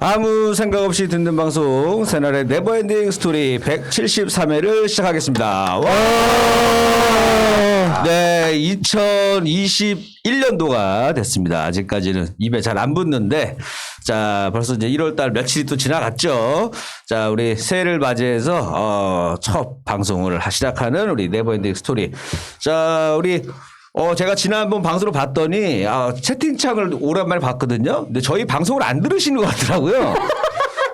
아무 생각 없이 듣는 방송 새날의 네버엔딩 스토리 173회를 시작하겠습니다. 와! 네, 2021년도가 됐습니다. 아직까지는 입에 잘 안 붙는데 자, 벌써 이제 1월달 며칠이 또 지나갔죠. 자, 우리 새해를 맞이해서 첫 방송을 시작하는 우리 네버엔딩 스토리. 자, 우리 제가 지난번 방송을 봤더니, 채팅창을 오랜만에 봤거든요. 근데 저희 방송을 안 들으시는 것 같더라고요.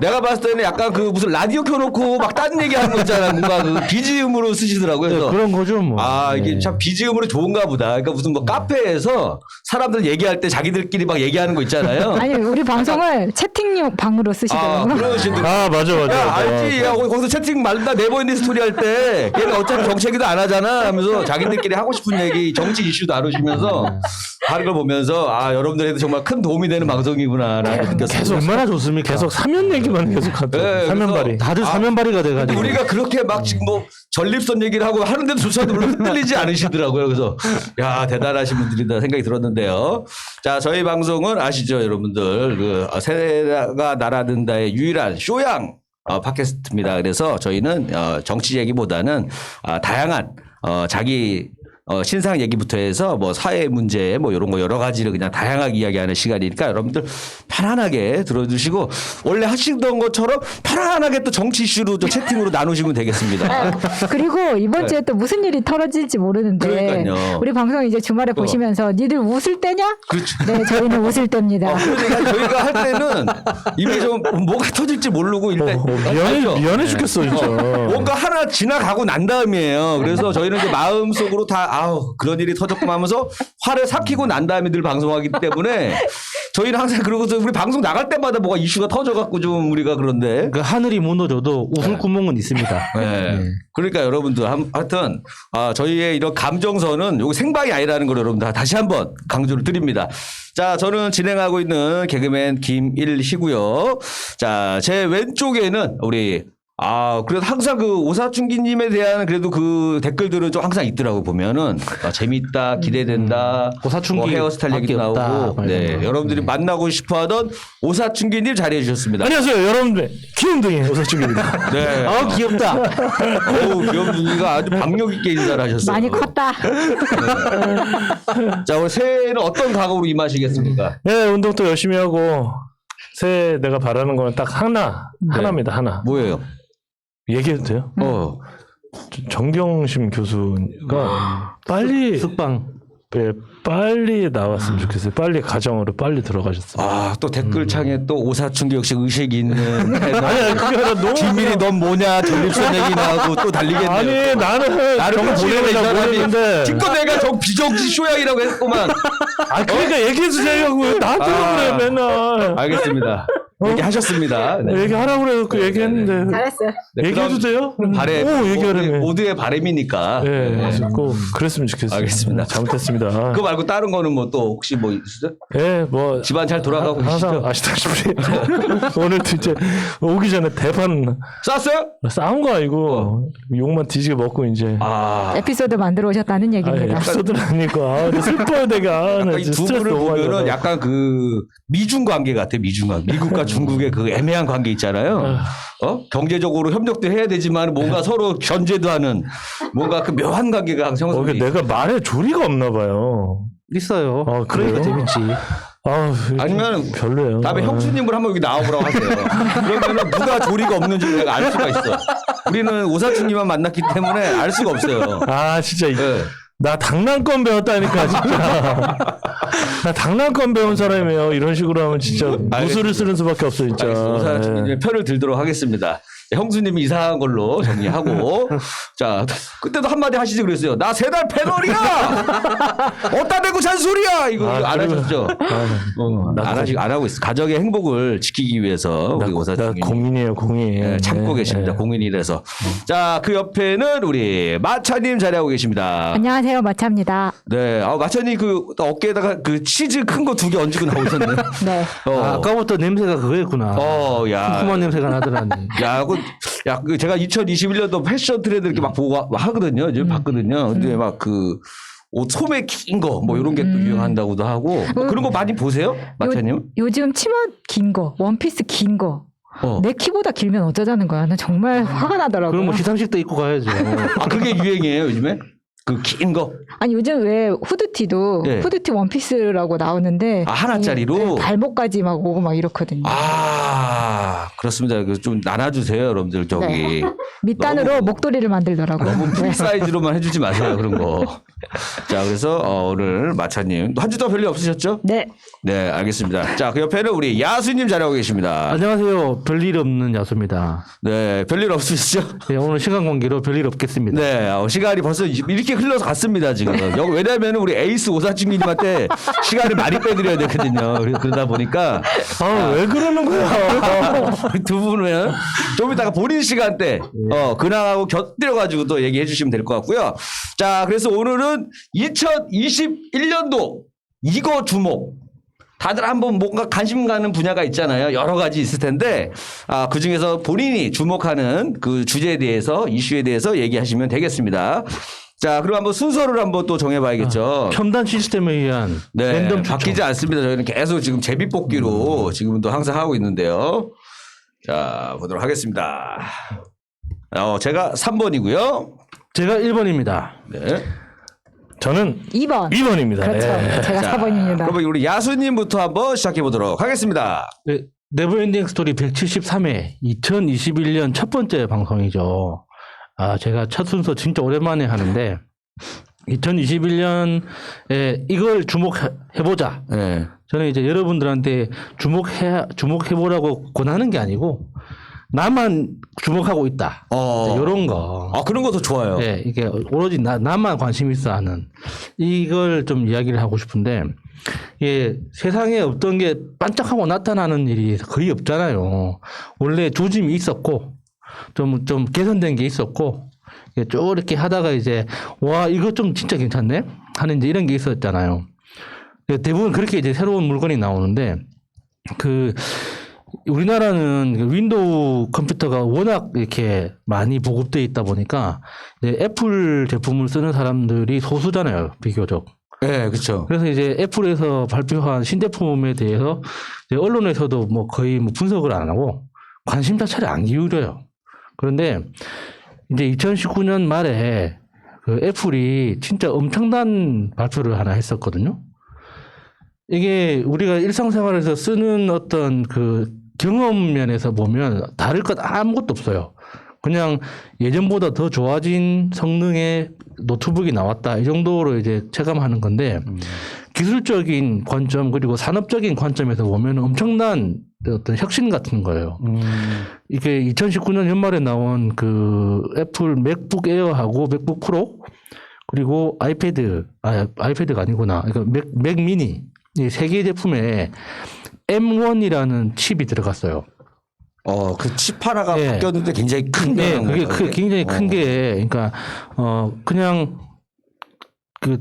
내가 봤을 때는 약간 그 무슨 라디오 켜놓고 막 딴 얘기 하는 거 있잖아. 뭔가 그 BGM으로 쓰시더라고요. 그래서 네, 그런 거죠, 뭐. 이게 참 BGM으로 좋은가 보다. 그러니까 무슨 뭐 카페에서 사람들 얘기할 때 자기들끼리 막 얘기하는 거 있잖아요. 아니, 우리 방송을 채팅용 방으로 쓰시더라고요. 그러시더라고요. 맞아. 야, 알지? 야, 거기서 채팅 말다 네버엔딩 스토리 할 때 걔는 어차피 정치 얘기도 안 하잖아 하면서 자기들끼리 하고 싶은 얘기, 정치 이슈도 다루시면서 하는 걸 보면서 여러분들에도 정말 큰 도움이 되는 방송이구나라는 느꼈어요. 계속 얼마나 좋습니까? 계속 사면 얘기만 계속 하죠. 네, 사면발이. 다들 사면발이가 돼가지고. 우리가 그렇게 막 지금 뭐 전립선 얘기를 하고 하는데도 조차도 별로 흔들리지 않으시더라고요. 그래서 야, 대단하신 분들이다 생각이 들었는데요. 자, 저희 방송은 아시죠, 여러분들. 그 새해가 날아든다의 유일한 쇼양 팟캐스트입니다. 그래서 저희는 정치 얘기보다는 다양한 자기 신상 얘기부터 해서 뭐 사회 문제 뭐 이런 거 여러 가지를 그냥 다양하게 이야기하는 시간이니까 여러분들 편안하게 들어주시고 원래 하시던 것처럼 편안하게 또 정치 이슈로 또 채팅으로 나누시면 되겠습니다. 그리고 이번 주에 또 무슨 일이 털어질지 모르는데 그러니까요. 우리 방송 이제 주말에 보시면서 니들 웃을 때냐? 그렇죠. 네, 저희는 웃을 때입니다. 그러니까 저희가 할 때는 이미 좀 뭐가 터질지 모르고 일단 미안해 죽겠어, 진짜. 뭔가 하나 지나가고 난 다음이에요. 그래서 저희는 이제 마음속으로 다 그런 일이 터졌구나 하면서 화를 삭히고 난 다음에 늘 방송하기 때문에 저희는 항상 그러고서 우리 방송 나갈 때마다 뭐가 이슈가 터져갖고 좀 우리가 그런데. 그 하늘이 무너져도 웃을 구멍은 있습니다. 네. 그러니까 여러분들 하여튼 저희의 이런 감정선은 요거 생방이 아니라는 걸 여러분들 다시 한번 강조를 드립니다. 자, 저는 진행하고 있는 개그맨 김일희고요. 자, 제 왼쪽에는 우리 그래도 항상 그 오사춘기님에 대한 그래도 그 댓글들은 좀 항상 있더라고 보면은 재밌다, 기대된다, 오사춘기 뭐 헤어스타일 얘기도 밖에 없다, 나오고, 네, 여러분들이 만나고 싶어하던 오사춘기님 자리해 주셨습니다. 안녕하세요, 여러분들. 귀염둥이 오사충입니다. 네, 귀엽다. 귀염둥이가 아주 박력 있게 인사를 하셨어요. 많이 컸다. 자, 오늘 새해는 어떤 각오로 임하시겠습니까? 네, 운동도 열심히 하고 새해 내가 바라는 거는 딱 하나입니다. 하나. 뭐예요? 얘기해도 돼요? 정경심 교수가 빨리 숙방. 네, 빨리 나왔으면 좋겠어요. 빨리 가정으로 빨리 들어가셨어요. 또 댓글창에 또 오사춘기 역시 의식이 있는 아니, 그게 아니라 너무 김민희 넌 뭐냐 전립선 얘기나 하고 또 달리겠네요. 아니, 나는 나를 보내려고 했는데. 지금 내가 저 비정치 쇼양이라고 했구만. 그러니까 얘기해주세요. 왜 나한테 그래 맨날. 알겠습니다. 얘기하셨습니다. 네. 얘기하라고 그래서 얘기했는데. 잘했어요. 네, 얘기해도 돼요? 얘기하려면 모두의 바람이니까. 네, 그래서 꼭 그랬으면 좋겠어요. 알겠습니다. 잘못했습니다. 그거 말고 다른 거는 뭐 또 혹시 뭐 있으세요? 네, 뭐 집안 잘 돌아가고 항상 계시죠? 아시다시피 오늘도 이제 오기 전에 대판 쌌어요? 싸운 거 아니고 욕만 뒤지게 먹고 이제 에피소드 만들어 오셨다는 얘기입니다. 에피소드는 아니고 슬퍼요 내가. 이 두 분을 보면은 약간 그 미중 관계 같아. 미중 관계. 미국과 중국의 그 애매한 관계 있잖아요. 경제적으로 협력도 해야 되지만 뭔가 서로 견제도 하는 뭔가 그 묘한 관계가 항상 형성돼. 내가 말에 조리가 없나 봐요. 있어요. 그래요? 그러니까 재밌지. 아니면 별로예요. 다음에 형수님을 한번 여기 나와보라고 하세요. 그러면은 누가 조리가 없는지 내가 알 수가 있어. 우리는 오사춘님만 만났기 때문에 알 수가 없어요. 진짜 네. 나 장난감 배웠다니까 진짜. 나 장난감 배운 사람이에요. 이런 식으로 하면 진짜 무술을 쓰는 수밖에 없어 진짜. 오사춘님 편을 들도록 하겠습니다. 형수님이 이상한 걸로 정리하고 자 그때도 한마디 하시지 그랬어요. 나 세 달 패널이야. 어디다 대고 잔소리야. 이거 안 하셨죠? 안 하고 있어. 가정의 행복을 지키기 위해서 우리 오사춘님 공인이에요, 공인. 네, 참고 계십니다. 공인이라서. 자, 그 옆에는 우리 마차님 자리하고 계십니다. 안녕하세요, 마차입니다. 네, 마차님 그 어깨에다가 그 치즈 큰 거 2개 얹고 나오셨네. 네. 아까부터 냄새가 그거였구나. 야. 쿰쿰한 냄새가 나더라니. 제가 2021년도 패션 트렌드 이렇게 막 보고 하거든요. 이제 봤거든요. 근데 막 소매 긴 거 뭐 이런 게 또 유행한다고도 하고 그런 거 많이 보세요, 마차님? 요즘 치마 긴 거, 원피스 긴 거. 어. 내 키보다 길면 어쩌자는 거야. 나 정말 화가 나더라고요. 그럼 뭐 시상식 때 입고 가야죠. 아 그게 유행이에요 요즘에? 그 긴 거? 아니 요즘 왜 후드티도 예. 후드티 원피스라고 나오는데 아, 하나짜리로? 네, 발목까지 막 오고 막 이렇거든요. 아 그렇습니다. 그 좀 나눠주세요, 여러분들 저기. 밑단으로 너무- 목도리를 만들더라고요. 너무 풀 네. 사이즈로만 해주지 마세요 그런 거. 자 그래서 오늘 마차님 한 주도 별일 없으셨죠? 네. 네 알겠습니다. 자 그 옆에는 우리 야수님 자리하고 계십니다. 안녕하세요. 별일 없는 야수입니다. 네 별일 없으시죠? 네, 오늘 시간 관계로 별일 없겠습니다. 네 시간이 벌써 이렇게 흘러서 갔습니다 지금. 왜냐하면 우리 에이스 오사친님한테 시간을 많이 빼드려야 되거든요. 그러다 보니까 왜 그러는 거야? 두 분은 좀 이따가 본인 시간대 근황하고 곁들여가지고 또 얘기해 주시면 될 것 같고요. 자 그래서 오늘은 2021년도 이거 주목. 다들 한번 뭔가 관심 가는 분야가 있잖아요. 여러 가지 있을 텐데 그 중에서 본인이 주목하는 그 주제에 대해서 이슈에 대해서 얘기하시면 되겠습니다. 자 그럼 한번 순서를 한번 또 정해봐야겠죠. 첨단 시스템에 의한 네, 랜덤 추첨. 바뀌지 않습니다. 저희는 계속 지금 제비뽑기로 지금도 항상 하고 있는데요. 자, 보도록 하겠습니다. 제가 3번이고요. 제가 1번입니다. 네. 저는 2번. 2번입니다. 그렇죠. 제가 4번입니다. 그러면 우리 야수님부터 한번 시작해 보도록 하겠습니다. 네, 네버엔딩 스토리 173회 2021년 첫 번째 방송이죠. 제가 첫 순서 진짜 오랜만에 하는데 2021년에 이걸 주목해보자. 네. 저는 이제 여러분들한테 주목해보라고 권하는 게 아니고 나만 주목하고 있다. 이런 거. 그런 것도 좋아요. 네, 이게 오로지 나만 관심 있어 하는 이걸 좀 이야기를 하고 싶은데 세상에 없던 게 반짝하고 나타나는 일이 거의 없잖아요. 원래 조짐이 있었고 좀 개선된 게 있었고 쭉 이렇게 하다가 이제 와 이거 좀 진짜 괜찮네 하는 이제 이런 게 있었잖아요. 대부분 그렇게 이제 새로운 물건이 나오는데 우리나라는 윈도우 컴퓨터가 워낙 이렇게 많이 보급되어 있다 보니까 이제 애플 제품을 쓰는 사람들이 소수잖아요, 비교적. 네, 그렇죠. 그래서 이제 애플에서 발표한 신제품에 대해서 이제 언론에서도 뭐 거의 뭐 분석을 안 하고 관심 자체를 안 기울여요. 그런데 이제 2019년 말에 그 애플이 진짜 엄청난 발표를 하나 했었거든요. 이게 우리가 일상생활에서 쓰는 어떤 그 경험 면에서 보면 다를 것 아무것도 없어요. 그냥 예전보다 더 좋아진 성능의 노트북이 나왔다. 이 정도로 이제 체감하는 건데 기술적인 관점 그리고 산업적인 관점에서 보면 엄청난 어떤 혁신 같은 거예요. 이게 2019년 연말에 나온 그 애플 맥북 에어하고 맥북 프로 그리고 아이패드가 아니구나. 그러니까 맥 미니 이 세 개 제품에 M1이라는 칩이 들어갔어요. 그 칩 하나가 네. 바뀌었는데 굉장히 큰 네, 변화인 그게 거예요, 굉장히 큰 게, 그러니까, 그냥,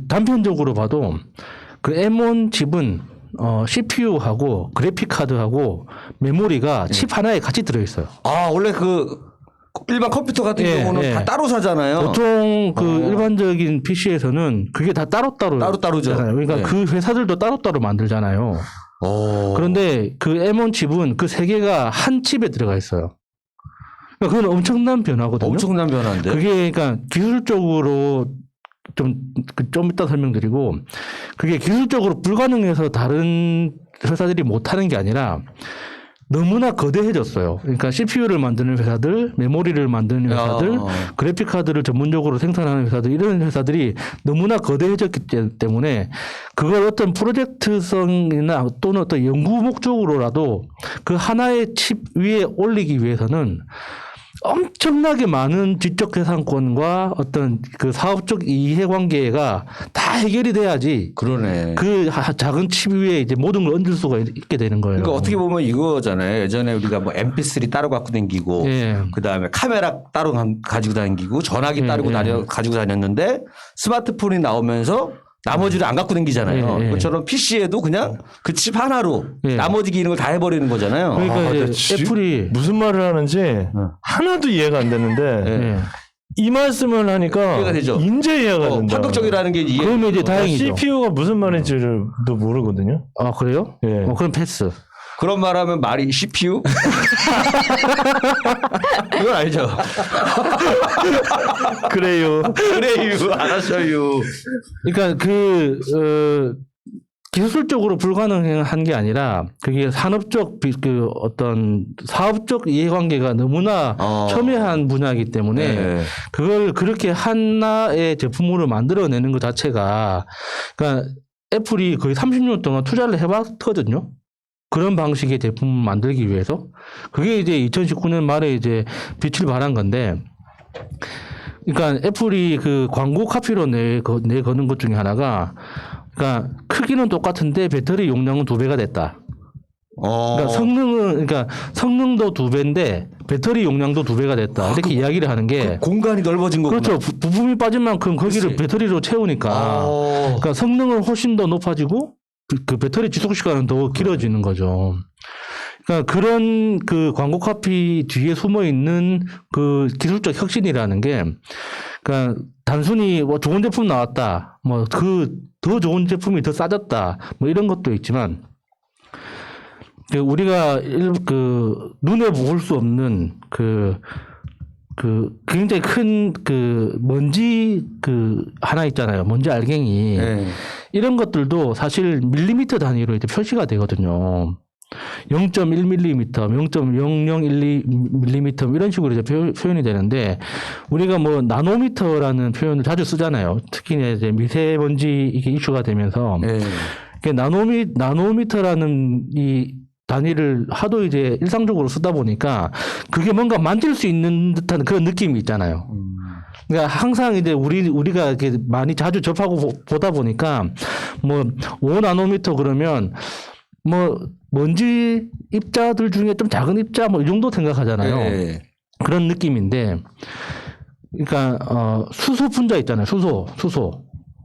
단편적으로 봐도, 그 M1 칩은, CPU하고 그래픽카드하고 메모리가 칩 하나에 같이 들어있어요. 원래 일반 컴퓨터 같은 예, 경우는 예. 다 따로 사잖아요. 보통 일반적인 PC에서는 그게 다 따로따로. 따로따로죠. 그러니까 네. 그 회사들도 따로따로 만들잖아요. 그런데 그 M1 칩은 그 세 개가 한 칩에 들어가 있어요. 그러니까 그건 엄청난 변화거든요. 엄청난 변화인데. 그게 그러니까 기술적으로 좀 이따 설명드리고 그게 기술적으로 불가능해서 다른 회사들이 못하는 게 아니라 너무나 거대해졌어요. 그러니까 CPU를 만드는 회사들, 메모리를 만드는 회사들, 그래픽카드를 전문적으로 생산하는 회사들 이런 회사들이 너무나 거대해졌기 때문에 그걸 어떤 프로젝트성이나 또는 어떤 연구 목적으로라도 그 하나의 칩 위에 올리기 위해서는 엄청나게 많은 지적 계산권과 어떤 그 사업적 이해관계가 다 해결이 돼야지 그러네. 그 작은 칩 위에 이제 모든 걸 얹을 수가 있게 되는 거예요. 그러니까 어떻게 보면 이거잖아요. 예전에 우리가 뭐 MP3 따로 갖고 다니고, 예. 그 다음에 카메라 따로 가지고 다니고, 전화기 따로 가지고 다녔는데 스마트폰이 나오면서 나머지를 안 갖고 다니잖아요. 예. 그처럼 PC에도 그냥 그 칩 하나로 예. 나머지 기능을 다 해버리는 거잖아요. 그러니까 근데 이제 애플이 무슨 말을 하는지 하나도 이해가 안 되는데 예. 이 말씀을 하니까 이해가 되죠? 인제 이해가 된다. 파격적이라는 게 이해. 그러면 이제 다행이죠. CPU가 무슨 말인지도 모르거든요. 아 그래요? 예. 그럼 패스. 그런 말하면 말이 CPU? 그건 알죠. 그래요. 그래요. 알았어요. 그러니까 기술적으로 불가능한 게 아니라 그게 산업적 그 어떤 사업적 이해관계가 너무나 첨예한 분야이기 때문에 네. 그걸 그렇게 하나의 제품으로 만들어내는 것 자체가 그러니까 애플이 거의 30년 동안 투자를 해봤거든요. 그런 방식의 제품을 만들기 위해서 그게 이제 2019년 말에 이제 빛을 발한 건데, 그러니까 애플이 그 광고 카피로 내거는 것 중에 하나가, 그러니까 크기는 똑같은데 배터리 용량은 2배가 됐다. 그러니까 성능도 2배인데 배터리 용량도 2배가 됐다. 이렇게 이야기를 하는 게 공간이 넓어진 거구나. 그렇죠. 부품이 빠진 만큼 거기를 그렇지. 배터리로 채우니까 그러니까 성능은 훨씬 더 높아지고 그 배터리 지속 시간은 더 길어지는 거죠. 그러니까 그런 그 광고 카피 뒤에 숨어 있는 그 기술적 혁신이라는 게, 그러니까 단순히 뭐 좋은 제품 나왔다, 뭐 그 더 좋은 제품이 더 싸졌다, 뭐 이런 것도 있지만, 그 우리가 그 눈에 볼 수 없는 그 굉장히 큰 그 먼지 그 하나 있잖아요. 먼지 알갱이. 네. 이런 것들도 사실 밀리미터 단위로 이제 표시가 되거든요. 0.1mm, 0.0012mm 이런 식으로 이제 표현이 되는데, 우리가 뭐 나노미터라는 표현을 자주 쓰잖아요. 특히 이제 미세먼지 이게 이슈가 되면서 네. 나노미터라는 이 단위를 하도 이제 일상적으로 쓰다 보니까 그게 뭔가 만질 수 있는 듯한 그런 느낌이 있잖아요. 그러니까 항상 이제 우리가 이렇게 많이 자주 접하고 보다 보니까 뭐 5나노미터 그러면 뭐 먼지 입자들 중에 좀 작은 입자 뭐 이 정도 생각하잖아요. 네. 그런 느낌인데, 그러니까 수소 분자 있잖아요. 수소.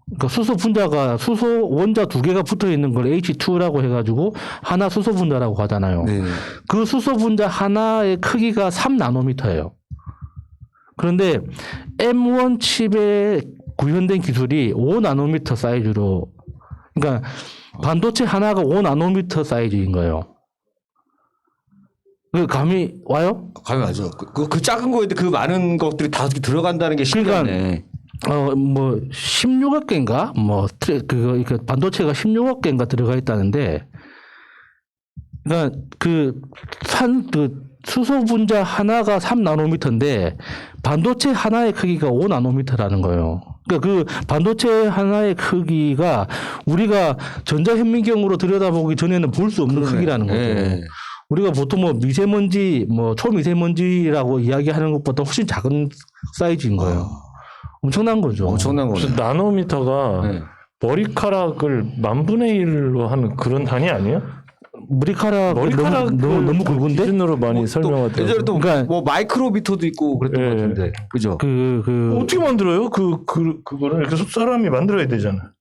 그러니까 수소 분자가 수소 원자 2개가 붙어 있는 걸 H2라고 해가지고 하나 수소 분자라고 하잖아요. 네. 그 수소 분자 하나의 크기가 3나노미터예요. 그런데 M1 칩에 구현된 기술이 5나노미터 사이즈로, 그러니까 반도체 하나가 5나노미터 사이즈인 거예요. 그 감이 와요? 감이 맞아. 그 작은 거인데 그 많은 것들이 다 들어간다는 게 신기하네. 뭐 16억 개인가 뭐 그거 반도체가 16억 개인가 들어가 있다는데, 그러니까 그 수소 분자 하나가 3나노미터인데 반도체 하나의 크기가 5나노미터라는 거예요. 그러니까 그 반도체 하나의 크기가 우리가 전자현미경으로 들여다보기 전에는 볼 수 없는 크기라는 거죠. 네. 우리가 보통 뭐 미세먼지, 뭐 초미세먼지라고 이야기하는 것보다 훨씬 작은 사이즈인 거예요. 엄청난 거죠. 엄청난 거네. 무슨 나노미터가 네. 머리카락을 10,000분의 1로 하는 그런 단위 아니에요? 머리카락 너무 굵은데? 기준으로 많이 설명하더라고요. 예전에 또 그러니까 뭐 마이크로미터도 있고 그랬던 예. 것 같은데. 그죠? 어떻게 만들어요? 그거를 이렇게 사람이 만들어야 되잖아.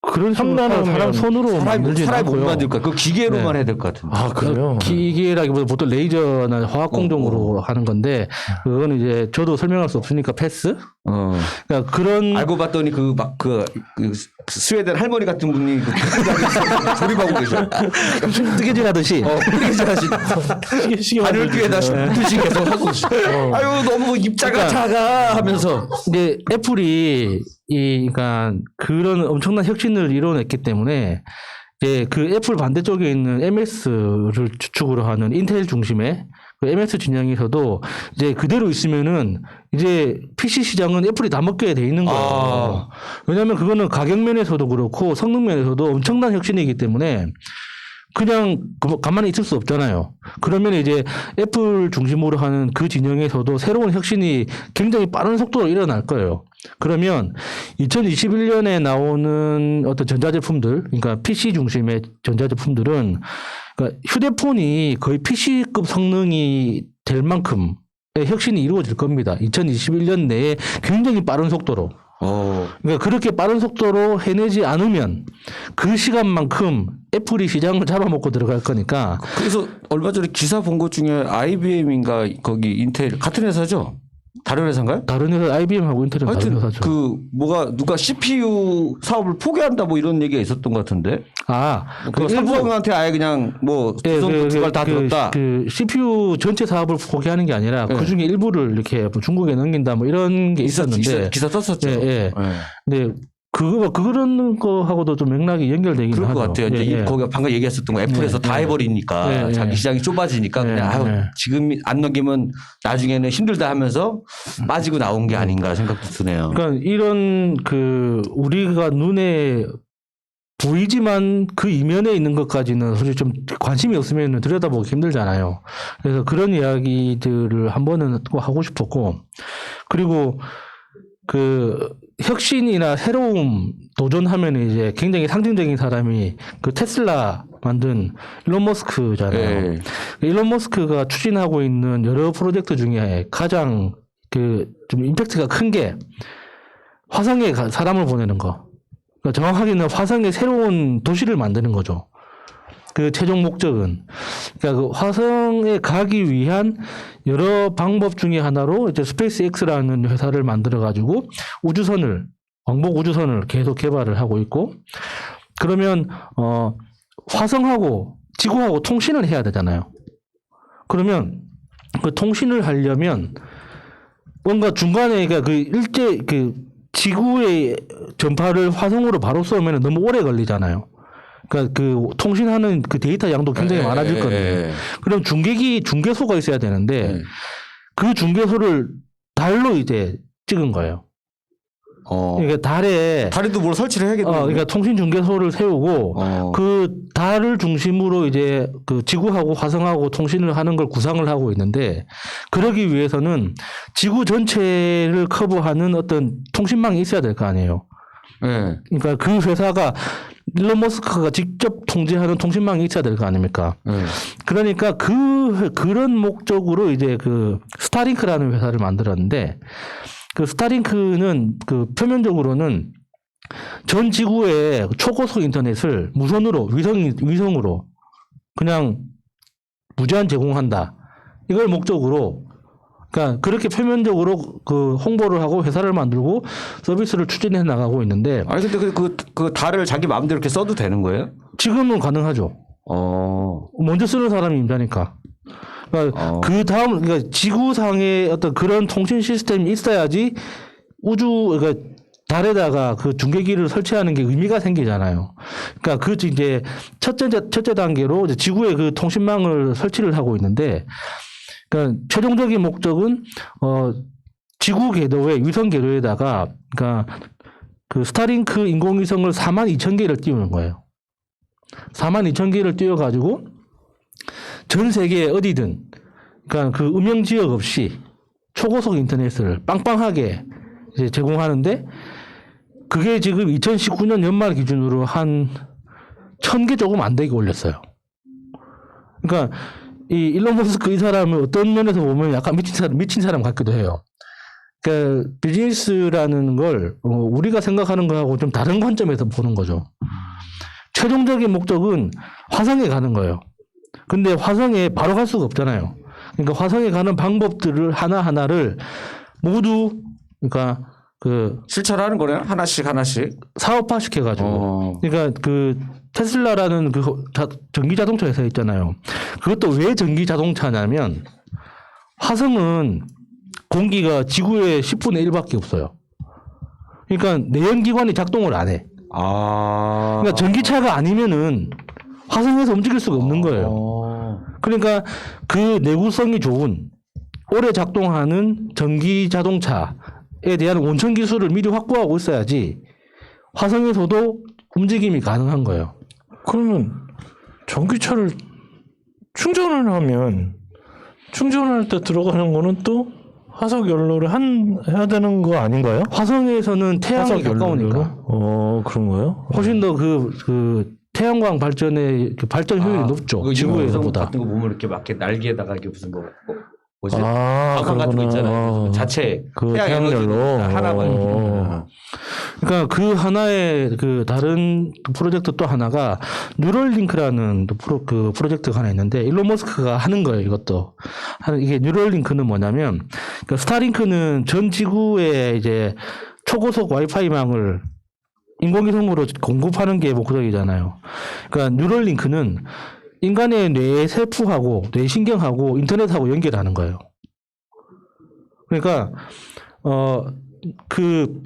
그런 식으로 3나노면 사람 손으로 만들지 사람이 못 않고요. 만들 거야. 그 기계로만 해야 될 것 같은데. 아 그래요? 기계라기보다 보통 레이저나 화학 공정으로 하는 건데, 그건 이제 저도 설명할 수 없으니까 패스. 그러니까 그런 알고 봤더니 그 스웨덴 할머니 같은 분이 조립하고 계셔. 뜨개질 하듯이. 시계 바늘귀에다 듯이 계속 하고 있어. 아유 너무 입자가 작아 하면서. 이제 애플이 그러니까 그런 엄청난 혁신을 이뤄냈기 때문에 이제 그 애플 반대쪽에 있는 MS를 주축으로 하는 인텔 중심의 그 MS 진영에서도 이제 그대로 있으면은 이제 PC 시장은 애플이 다 먹게 돼 있는 거예요. 왜냐하면 그거는 가격 면에서도 그렇고 성능 면에서도 엄청난 혁신이기 때문에 그냥 가만히 있을 수 없잖아요. 그러면 이제 애플 중심으로 하는 그 진영에서도 새로운 혁신이 굉장히 빠른 속도로 일어날 거예요. 그러면 2021년에 나오는 어떤 전자제품들, 그러니까 PC 중심의 전자제품들은 그러니까 휴대폰이 거의 PC급 성능이 될 만큼의 혁신이 이루어질 겁니다. 2021년 내에 굉장히 빠른 속도로. 그러니까 그렇게 빠른 속도로 해내지 않으면 그 시간만큼 애플이 시장을 잡아먹고 들어갈 거니까. 그래서 얼마 전에 기사 본 것 중에 IBM인가 거기 인텔 같은 회사죠? 다른 회사인가요? 다른 회사 IBM하고 인텔은 다른 하여튼 회사죠. 누가 CPU 사업을 포기한다 뭐 이런 얘기가 있었던 것 같은데. 그 일부- 삼성한테 아예 그냥 뭐 두발 다 들었다. 그 CPU 전체 사업을 포기하는 게 아니라 네. 그 중에 일부를 이렇게 뭐 중국에 넘긴다 뭐 이런 게 있었는데. 기사 썼었죠. 예, 예. 근데 그런 거하고도 좀 맥락이 연결되긴 그럴 하죠. 것 같아요. 이제 예, 예. 거기가 방금 얘기했었던 거 애플에서 다 해버리니까 자기 시장이 좁아지니까 그냥 지금 안 넘기면 나중에는 힘들다 하면서 빠지고 나온 게 아닌가 생각도 드네요. 그러니까 이런 우리가 눈에 보이지만 그 이면에 있는 것까지는 솔직히 좀 관심이 없으면 들여다보기 힘들잖아요. 그래서 그런 이야기들을 한 번은 꼭 하고 싶었고, 그리고 혁신이나 새로움 도전하면 이제 굉장히 상징적인 사람이 그 테슬라 만든 일론 머스크잖아요. 네. 일론 머스크가 추진하고 있는 여러 프로젝트 중에 가장 좀 임팩트가 큰 게 화성에 사람을 보내는 거. 그러니까 정확하게는 화성에 새로운 도시를 만드는 거죠. 그 최종 목적은. 그러니까 그 화성에 가기 위한 여러 방법 중에 하나로 이제 스페이스 X라는 회사를 만들어가지고 왕복 우주선을 계속 개발을 하고 있고, 그러면, 화성하고 지구하고 통신을 해야 되잖아요. 그러면 그 통신을 하려면 뭔가 중간에 지구의 전파를 화성으로 바로 쏘면 너무 오래 걸리잖아요. 그러니까 그 통신하는 그 데이터 양도 굉장히 많아질 거든요. 그럼 중계소가 있어야 되는데 그 중계소를 달로 이제 찍은 거예요. 그러니까 달에도 뭘 설치를 해야겠네요. 그러니까 통신 중계소를 세우고 그 달을 중심으로 이제 그 지구하고 화성하고 통신을 하는 걸 구상을 하고 있는데, 그러기 위해서는 지구 전체를 커버하는 어떤 통신망이 있어야 될 거 아니에요. 네. 그러니까 그 회사가 일론 머스크가 직접 통제하는 통신망이 있어야 될 거 아닙니까? 그러니까 그런 목적으로 이제 그 스타링크라는 회사를 만들었는데, 그 스타링크는 그 표면적으로는 전 지구의 초고속 인터넷을 무선으로 위성으로 그냥 무제한 제공한다. 이걸 목적으로, 그러니까 그렇게 표면적으로 그 홍보를 하고 회사를 만들고 서비스를 추진해 나가고 있는데. 아니 근데 그 달을 자기 마음대로 이렇게 써도 되는 거예요? 지금은 가능하죠. 먼저 쓰는 사람이 임자니까. 그러니까 그러니까 지구상에 어떤 그런 통신 시스템이 있어야지 그러니까 달에다가 그 중계기를 설치하는 게 의미가 생기잖아요. 그러니까 이제 첫째 단계로 이제 지구에 그 통신망을 설치를 하고 있는데, 그러니까 최종적인 목적은 지구 궤도에 위성 궤도에다가 그러니까 그 스타링크 인공위성을 42,000개를 띄우는 거예요. 42,000개를 띄워가지고 전 세계 어디든, 그러니까 그 음영 지역 없이 초고속 인터넷을 빵빵하게 이제 제공하는데, 그게 지금 2019년 연말 기준으로 한 1,000개 조금 안 되게 올렸어요. 그러니까 이 일론 머스크 이 사람은 어떤 면에서 보면 약간 미친 사람 같기도 해요. 그러니까 비즈니스라는 걸 우리가 생각하는 거하고 좀 다른 관점에서 보는 거죠. 최종적인 목적은 화성에 가는 거예요. 근데 화성에 바로 갈 수가 없잖아요. 그러니까 화성에 가는 방법들을 하나하나를 모두, 그러니까 실천하는 거네요. 하나씩 사업화시켜 가지고. 그러니까 그 테슬라라는 그 전기 자동차 회사 있잖아요. 그것도 왜 전기 자동차냐면 화성은 공기가 지구의 10분의 1밖에 없어요. 그러니까 내연기관이 작동을 안 해. 그러니까 전기차가 아니면은 화성에서 움직일 수가 없는 거예요. 그러니까 그 내구성이 좋은 오래 작동하는 전기 자동차에 대한 원천 기술을 미리 확보하고 있어야지 화성에서도 움직임이 가능한 거예요. 그러면 전기차를 충전을 하면 충전할 때 들어가는 거는 또 화석 연료를 해야 되는 거 아닌가요? 화성에서는 태양이 가까우니까. 그런 거요? 훨씬 더 그 태양광 발전의 그 발전 효율이 높죠. 지구에서보다. 같은 거 보면 이렇게 막 날개에다가 이렇게 무슨 뭐지? 아, 방광 같은 거 그러구나. 있잖아요. 자체 그 태양열로 태양열로 하나만. 그러니까 그 하나의 그 다른 프로젝트 또 하나가 뉴럴링크라는 또 그 프로젝트가 하나 있는데 일론 머스크가 하는 거예요. 이것도 이게 뉴럴링크는 뭐냐면 그러니까 스타링크는 전 지구에 이제 초고속 와이파이망을 인공위성으로 공급하는 게 목적이잖아요. 그러니까 뉴럴링크는 인간의 뇌 세포하고 뇌신경하고 인터넷하고 연결하는 거예요. 그러니까 그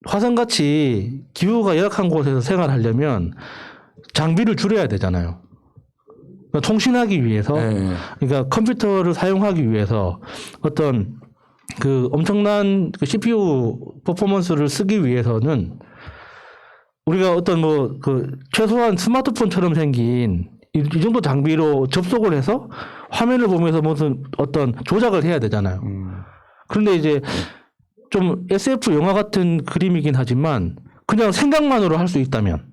화성같이 기후가 열악한 곳에서 생활하려면 장비를 줄여야 되잖아요. 그러니까 통신하기 위해서, 네. 그러니까 컴퓨터를 사용하기 위해서 어떤 그 엄청난 그 CPU 퍼포먼스를 쓰기 위해서는 우리가 어떤 뭐 그 최소한 스마트폰처럼 생긴 이 정도 장비로 접속을 해서 화면을 보면서 무슨 어떤 조작을 해야 되잖아요. 그런데 이제 좀 SF 영화 같은 그림이긴 하지만 그냥 생각만으로 할 수 있다면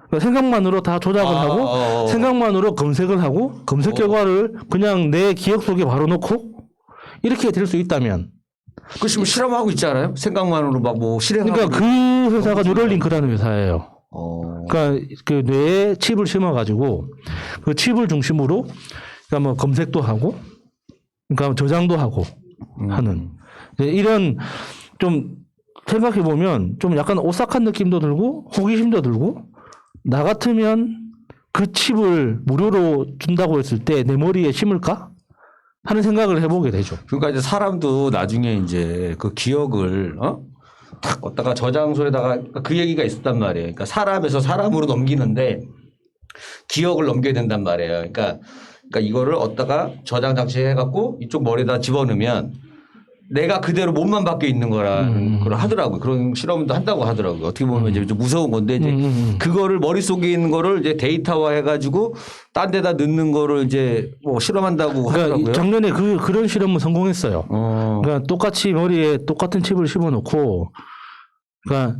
그러니까 생각만으로 다 조작을 하고 생각만으로 검색을 하고 검색 결과를 그냥 내 기억 속에 바로 넣고 이렇게 될 수 있다면 그 지금 실험하고 있지 않아요? 생각만으로 막 뭐 실행하고. 그러니까 그 회사가 뉴럴링크라는 회사예요. 그러니까 그 뇌에 칩을 심어가지고 그 칩을 중심으로 그러니까 뭐 검색도 하고 그러니까 저장도 하고 하는 이런 좀 생각해 보면 좀 약간 오싹한 느낌도 들고 호기심도 들고 나 같으면 그 칩을 무료로 준다고 했을 때 내 머리에 심을까 하는 생각을 해보게 되죠. 그러니까 이제 사람도 나중에 이제 그 기억을 탁 갖다가 저장소에다가 그 얘기가 있었단 말이에요. 그러니까 사람에서 사람으로 넘기는데 기억을 넘겨야 된단 말이에요. 그러니까 이거를 얻다가 저장 장치 해갖고 이쪽 머리에다 집어넣으면 내가 그대로 몸만 밖에 있는 거라는 걸 하더라고요. 그런 실험도 한다고 하더라고요. 어떻게 보면 이제 좀 무서운 건데 이제 그거를 머릿속에 있는 거를 이제 데이터화 해가지고 딴 데다 넣는 거를 이제 뭐 실험한다고 하더라고요. 그러니까 작년에 그런 실험은 성공했어요. 그러니까 똑같이 머리에 똑같은 칩을 집어넣고 그러니까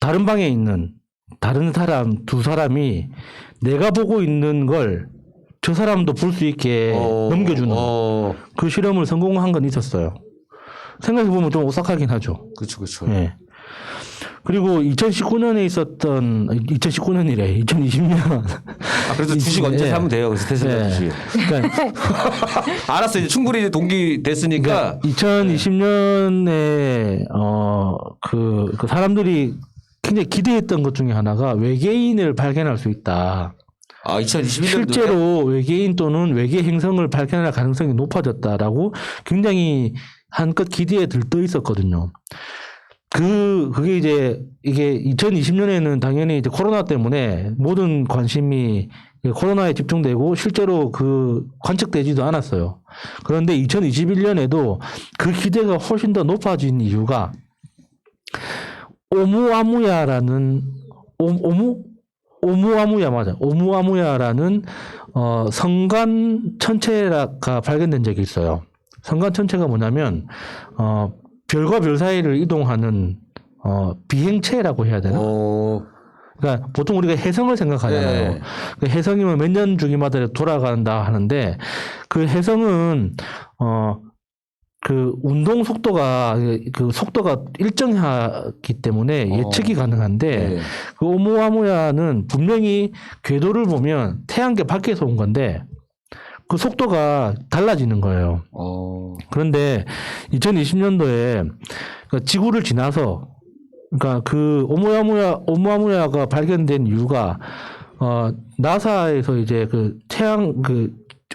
다른 방에 있는 다른 사람 두 사람이 내가 보고 있는 걸 저 사람도 볼 수 있게 넘겨주는 그 실험을 성공한 건 있었어요. 생각해보면 좀 오싹하긴 하죠. 그렇죠. 예. 그리고 2019년에 있었던 2019년이래 2020년. 그래서 주식 언제 사면 돼요? 그래서 테슬라 주식. 그러니까 알았어 이제 충분히 이제 동기 됐으니까. 2020년에 그 사람들이 굉장히 기대했던 것 중에 하나가 외계인을 발견할 수 있다. 2021년도에 실제로 외계인 또는 외계 행성을 발견할 가능성이 높아졌다라고 굉장히 한껏 기대에 들떠 있었거든요. 그게 이제 이게 2020년에는 당연히 이제 코로나 때문에 모든 관심이 코로나에 집중되고 실제로 그 관측되지도 않았어요. 그런데 2021년에도 그 기대가 훨씬 더 높아진 이유가 오umuamura라는 오umuamura라는 성간 천체가 발견된 적이 있어요. 성간 천체가 뭐냐면 별과 별 사이를 이동하는 비행체라고 해야 되나? 그러니까 보통 우리가 해성을 생각하잖아요. 네. 그 해성이면 몇 년 주기마다 돌아간다 하는데 그 해성은 그 운동 속도가 일정하기 때문에 예측이 가능한데 네. 그 오umuamura는 분명히 궤도를 보면 태양계 밖에서 온 건데 그 속도가 달라지는 거예요. 그런데 2020년도에 지구를 지나서 그러니까 그 오umuamura가 발견된 이유가 나사에서 이제 그 태양 그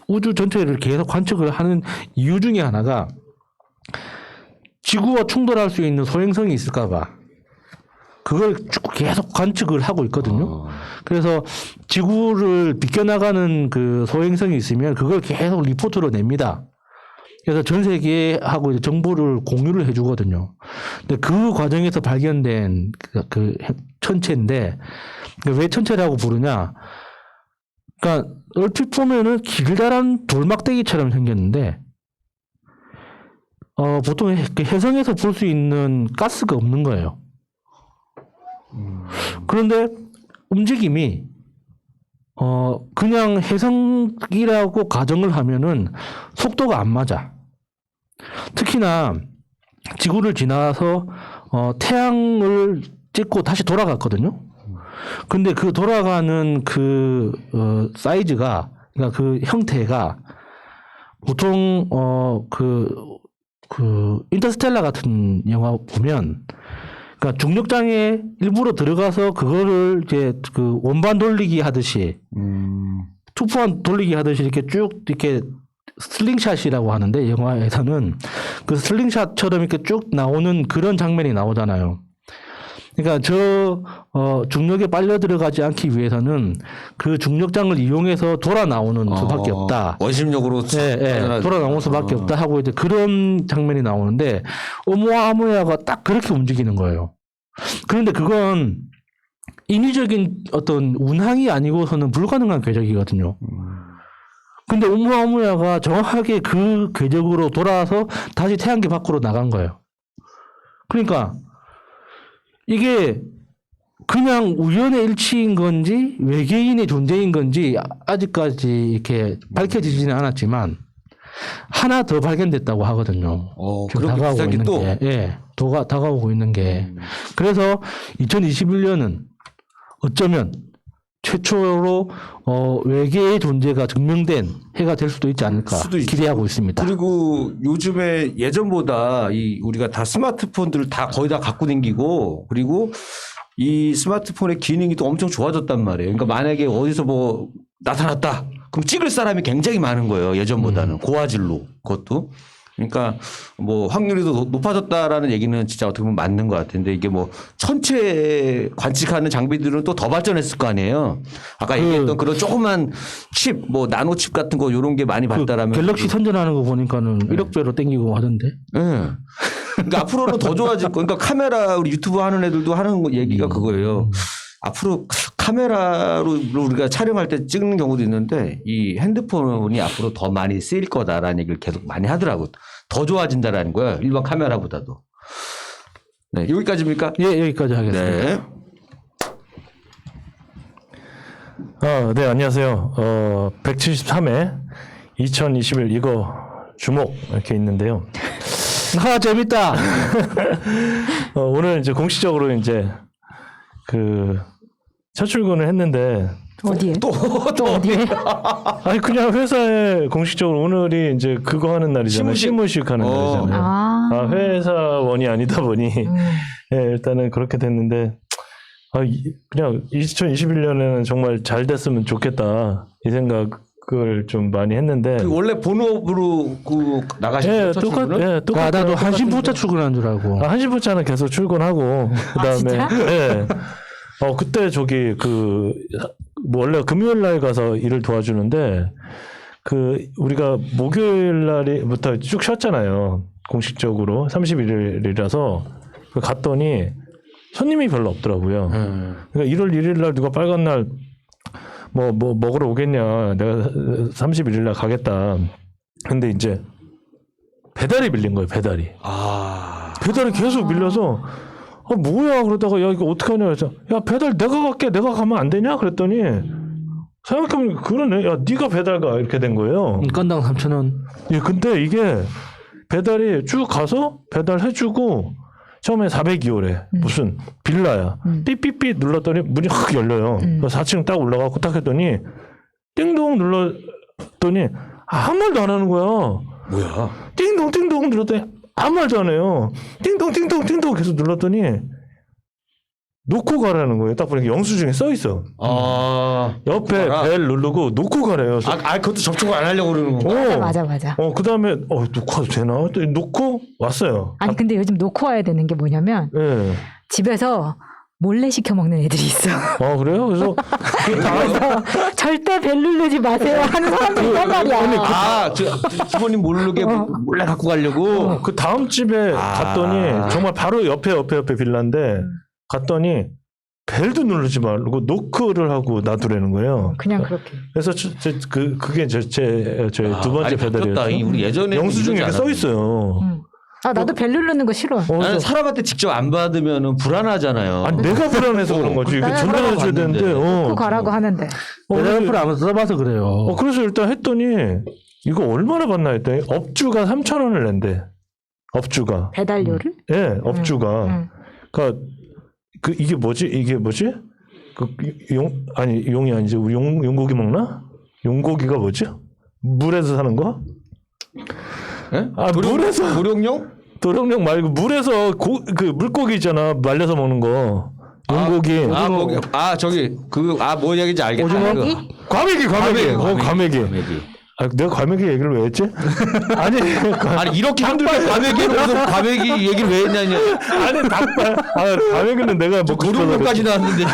우주 전체를 계속 관측을 하는 이유 중에 하나가 지구와 충돌할 수 있는 소행성이 있을까봐 그걸 계속 관측을 하고 있거든요. 그래서 지구를 비껴나가는 그 소행성이 있으면 그걸 계속 리포트로 냅니다. 그래서 전 세계하고 이제 정보를 공유를 해주거든요. 근데 그 과정에서 발견된 그 천체인데 왜 천체라고 부르냐? 그러니까 얼핏 보면은 길다란 돌막대기처럼 생겼는데 보통 해성에서 볼 수 있는 가스가 없는 거예요. 그런데 움직임이 그냥 해성이라고 가정을 하면은 속도가 안 맞아. 특히나 지구를 지나서 태양을 찍고 다시 돌아갔거든요. 근데 그 돌아가는 사이즈가, 그러니까 그 형태가 보통 인터스텔라 같은 영화 보면, 그러니까 중력장에 일부러 들어가서 그거를 이제 그 원반 돌리기 하듯이, 투포환 돌리기 하듯이 이렇게 쭉 이렇게 슬링샷이라고 하는데, 영화에서는 그 슬링샷처럼 이렇게 쭉 나오는 그런 장면이 나오잖아요. 그러니까 중력에 빨려 들어가지 않기 위해서는 그 중력장을 이용해서 돌아 나오는 수밖에 없다. 원심력으로 돌아 나올 수밖에 없다 하고 이제 그런 장면이 나오는데, 오umuamua 딱 그렇게 움직이는 거예요. 그런데 그건 인위적인 어떤 운항이 아니고서는 불가능한 궤적이거든요. 근데 오umuamua가 정확하게 그 궤적으로 돌아와서 다시 태양계 밖으로 나간 거예요. 그러니까 이게 그냥 우연의 일치인 건지 외계인의 존재인 건지 아직까지 이렇게 밝혀지지는 않았지만 하나 더 발견됐다고 하거든요. 지금 그렇게 다가오고 있는 또? 게, 다가오고 있는 게. 그래서 2021년은 어쩌면 최초로 외계의 존재가 증명된 해가 될 수도 있지 않을까 기대하고 있습니다. 그리고 요즘에 예전보다 우리가 다 스마트폰들을 다 거의 다 갖고 다니고, 그리고 이 스마트폰의 기능이 또 엄청 좋아졌단 말이에요. 그러니까 만약에 어디서 뭐 나타났다, 그럼 찍을 사람이 굉장히 많은 거예요. 예전보다는 고화질로, 그것도. 그러니까 뭐 확률이 더 높아졌다라는 얘기는 진짜 어떻게 보면 맞는 것 같은데, 이게 뭐 천체 관측하는 장비들은 또 더 발전했을 거 아니에요. 아까 얘기했던 그런 조그만 칩, 뭐 나노 칩 같은 거 이런 게 많이 발달하면 갤럭시 선전하는 거 보니까는 1억 배로 땡기고 하던데. 네. 그러니까 앞으로는 더 좋아질 거. 그러니까 카메라, 우리 유튜브 하는 애들도 하는 얘기가 그거예요. 앞으로 카메라로 우리가 촬영할 때 찍는 경우도 있는데, 이 핸드폰이 앞으로 더 많이 쓰일 거다라는 얘기를 계속 많이 하더라고. 더 좋아진다라는 거야. 일반 카메라보다도. 네, 여기까지입니까? 예, 여기까지 하겠습니다. 네. 네, 안녕하세요. 173회 2021 이거 주목 이렇게 있는데요. 재밌다. 오늘 이제 공식적으로 이제 첫 출근을 했는데, 어디에? 또 어디에? 아니 그냥 회사에 공식적으로 오늘이 이제 그거 하는 날이잖아요. 시무식 하는 날이잖아요. 회사원이 아니다 보니 예, 일단은 그렇게 됐는데, 그냥 2021년에는 정말 잘 됐으면 좋겠다 이 생각을 좀 많이 했는데. 원래 본업으로 나가신 첫 출근은? 예, 나도 한신포차 출근한 줄 알고. 한신포차는 계속 출근하고, 그다음에 진짜? 예. 그때 뭐 원래 금요일 날 가서 일을 도와주는데, 우리가 목요일 날부터 쭉 쉬었잖아요. 공식적으로 31일이라서 갔더니 손님이 별로 없더라고요. 그러니까 1월 1일 날 누가 빨간 날 뭐 먹으러 오겠냐, 내가 31일 날 가겠다. 근데 이제 배달이 밀린 거예요. 배달이 계속 밀려서 뭐야 그러다가, 야 이거 어떡하냐 그래서, 야 배달 내가 갈게, 내가 가면 안 되냐 그랬더니, 생각해보면 그러네, 야 네가 배달 가, 이렇게 된 거예요. 건당 3,000원. 예, 근데 이게 배달이 쭉 가서 배달해주고, 처음에 402호래. 무슨 빌라야. 삐삐삐 눌렀더니 문이 확 열려요. 4층 딱 올라가고 딱 했더니 띵동 눌렀더니 아무 말도 안 하는 거야. 뭐야? 띵동 띵동 눌렀더니 아무 말도 안 해요. 띵동 띵동 띵동 계속 눌렀더니 놓고 가라는 거예요. 딱 보니까 영수증에 써 있어. 옆에 벨 누르고 놓고 가래요. 그것도 접촉을 안 하려고 그러는 거. 맞아. 그 다음에 놓고 와도 되나? 또 놓고 왔어요. 아니 근데 요즘 놓고 와야 되는 게 뭐냐면, 네. 집에서 몰래 시켜 먹는 애들이 있어. 그래요? 그래서 그래서 절대 벨 누르지 마세요 하는 사람들이 있단 말이야. 부모님 모르게 몰래 갖고 가려고. 그 다음 집에 갔더니 정말 바로 옆에 빌라인데, 갔더니 벨도 누르지 말고 노크를 하고 놔두라는 거예요. 그냥 그렇게. 그래서 그게 제 두 번째 배달이었어요. 우리 예전에 영수증에 이렇게 써 있어요. 아 나도 벨 누르는 거 싫어. 나는 사람한테 직접 안 받으면 불안하잖아요. 아니 내가 불안해서 그런 거지. 이게 나는 전달해 줘야 받는데. 되는데. 그 가라고 하는데. 배달앱을 안 써봐서 그래요. 그래서 일단 했더니 이거 얼마나 받나 했더니 업주가 3,000원을 낸대. 업주가. 배달료를? 예, 업주가. 응. 그러니까 그 이게 뭐지? 그 용이 아니지. 우리 용고기 먹나? 용고기가 뭐지? 물에서 사는 거? 예? 아, 물에서 도룡용? 도룡령 말고 물에서 그 물고기 있잖아. 말려서 먹는 거. 용고기. 저기 뭐 얘기인지 알겠다. 과메기? 과메기. 과메기. 과메기. 아, 내가 과메기 얘기를 왜 했지? 아니 이렇게 힘들게 과메기로 무슨 과메기 얘기를 왜 했냐냐. 아니 닭발. 아, 과메기는 내가 먹고 싶어서 도룡용까지 나왔는데 지금.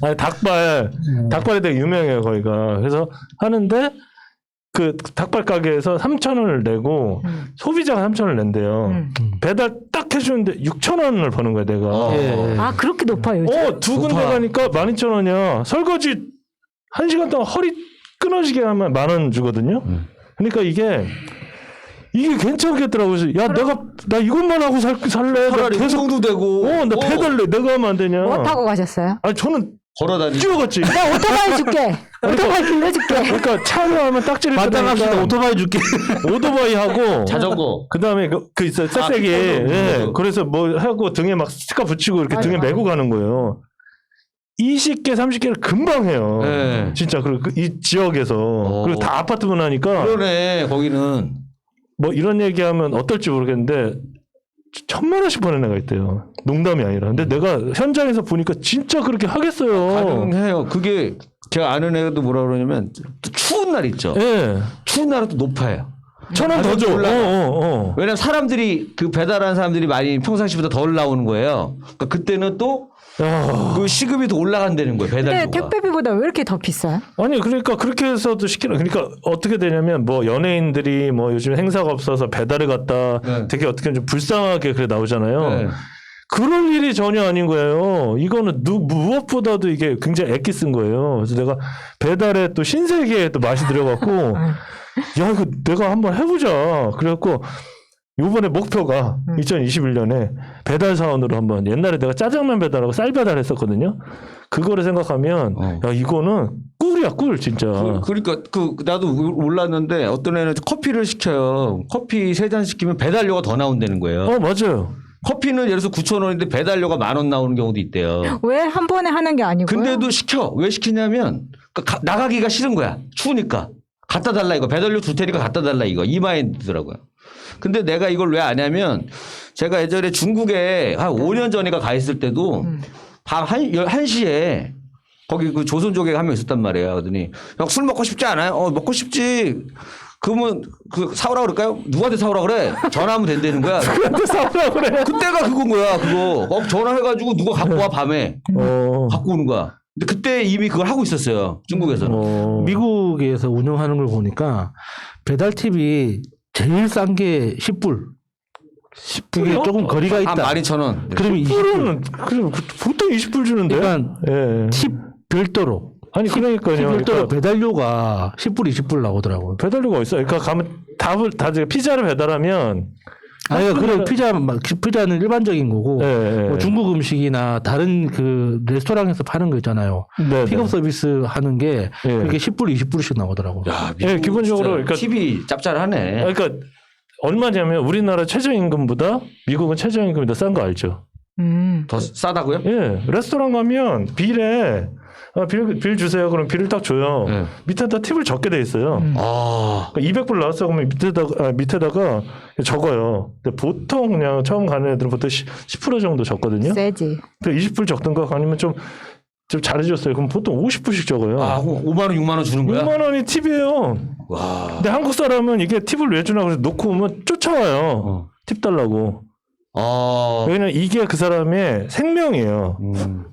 아니 닭발이 되게 유명해요 거기가. 그래서 하는데 그 닭발 가게에서 3,000원을 내고 소비자가 3,000원을 낸대요. 배달 딱 해주는데 6,000원을 버는 거야 내가. 예. 아 그렇게 높아요. 요즘? 두 군데 가니까 12,000원이야. 설거지 1시간 동안 허리 끊어지게 하면 10,000원 주거든요. 그러니까 이게 괜찮겠더라고요. 그래서 야 나 이것만 하고 살래. 차라리 계속도 되고. 나 배달 내가 하면 안 되냐. 뭐 타고 가셨어요? 아니 저는 걸어다니. 뛰어갔지. 나 오토바이 줄게. 오토바이 빌려줄게. 그러니까 차로 하면 딱지를 마땅합시다. 뜯으니까 오토바이 줄게. 오토바이 하고 자전거. 그다음에 그 있어요. 쌔세기. 예. 그래서 뭐 하고 등에 막 스티커 붙이고 이렇게 등에 메고 가는 거예요. 20개, 30개를 금방 해요. 네. 진짜 그리고 이 지역에서 그리고 다 아파트만 하니까 그러네 거기는. 뭐 이런 얘기하면 어떨지 모르겠는데 1,000,000원씩 버는 애가 있대요. 농담이 아니라. 근데 내가 현장에서 보니까 진짜 그렇게 하겠어요. 가능해요. 그게 제가 아는 애도 뭐라 그러냐면 또 추운 날 있죠. 예. 추운 날은 또 높아요. 1,000원 더 줘. 왜냐면 사람들이 그 배달하는 사람들이 많이 평상시보다 덜 나오는 거예요. 그러니까 그때는 또 그 시급이 더 올라간다는 거예요. 근데 배달료가. 택배비보다 왜 이렇게 더 비싸요? 아니 그러니까 그렇게 해서도 시키는. 그러니까 어떻게 되냐면 뭐 연예인들이 뭐 요즘 행사가 없어서 배달을 갔다 네. 되게 어떻게 좀 불쌍하게 그래 나오잖아요. 네. 그럴 일이 전혀 아닌 거예요. 이거는 무엇보다도 이게 굉장히 애기 쓴 거예요. 그래서 내가 배달에 또 신세계에 또 맛이 들어갔고 야 이거 내가 한번 해보자. 그래갖고 요번에 목표가 2021년에 배달 사원으로 한번 옛날에 내가 짜장면 배달하고 쌀 배달했었거든요. 그거를 생각하면 야 이거는 꿀이야 꿀 진짜. 그러니까 나도 몰랐는데 어떤 애는 커피를 시켜요. 커피 3잔 시키면 배달료가 더 나온다는 거예요. 맞아요. 커피는 예를 들어서 9,000원인데 배달료가 10,000원 나오는 경우도 있대요. 왜 한 번에 하는 게 아니고요? 근데도 시켜. 왜 시키냐면 나가기가 싫은 거야. 추우니까. 갖다 달라 이거. 배달료 줄 테니까 갖다 달라 이거. 이 마인드더라고요. 근데 내가 이걸 왜 안 하냐면 제가 예전에 중국에 한 5년 전인가 가 있을 때도 밤 1시에 거기 그 조선족에 한 명 있었단 말이에요. 그러더니 형 술 먹고 싶지 않아요? 먹고 싶지. 그러면 사오라 그럴까요? 누구한테 사오라 그래? 전화하면 된다는 거야. 누구한테 사오라 그래? 그때가 그건 거야. 그거 전화해가지고 누가 갖고 와 밤에 갖고 오는 거야. 근데 그때 이미 그걸 하고 있었어요. 중국에서는. 미국에서 운영하는 걸 보니까 배달 팁이 제일 싼 게 10불. 그게 조금 거리가 있다. 한 12,000원. 그러면 10불은 보통 20불 주는데. 그러니까 예. 팁 별도로. 아니 그러니까요. 팁 별도로 그러니까 배달료가 10불, 20불 나오더라고요. 배달료가 있어. 그러니까 가면 다 피자를 배달하면 아니 그래 피자는 일반적인 거고 예. 뭐 중국 음식이나 다른 그 레스토랑에서 파는 거 있잖아요. 네, 픽업 네. 서비스 하는 게 예. 그게 10불, 20불씩 나오더라고요. 야, 예, 기본적으로 그러니까 팁이 짭짤하네. 그러니까 얼마냐면 우리나라 최저임금보다 미국은 최저임금이 더 싼 거 알죠? 더 싸다고요? 예. 레스토랑 가면 빌에 빌 주세요. 그럼 빌을 딱 줘요. 네. 밑에다 팁을 적게 돼 있어요. 아. 200불 나왔어. 그러면 밑에다가 적어요. 근데 보통 그냥 처음 가는 애들은 보통 10% 정도 적거든요. 세지. 20불 적든가 아니면 좀 잘해줬어요. 그럼 보통 50불씩 적어요. 5만 원, 6만 원 주는 거야? 6만 원이 팁이에요. 와. 근데 한국 사람은 이게 팁을 왜 주나 그래서 놓고 오면 쫓아와요. 팁 달라고. 왜냐면 이게 그 사람의 생명이에요.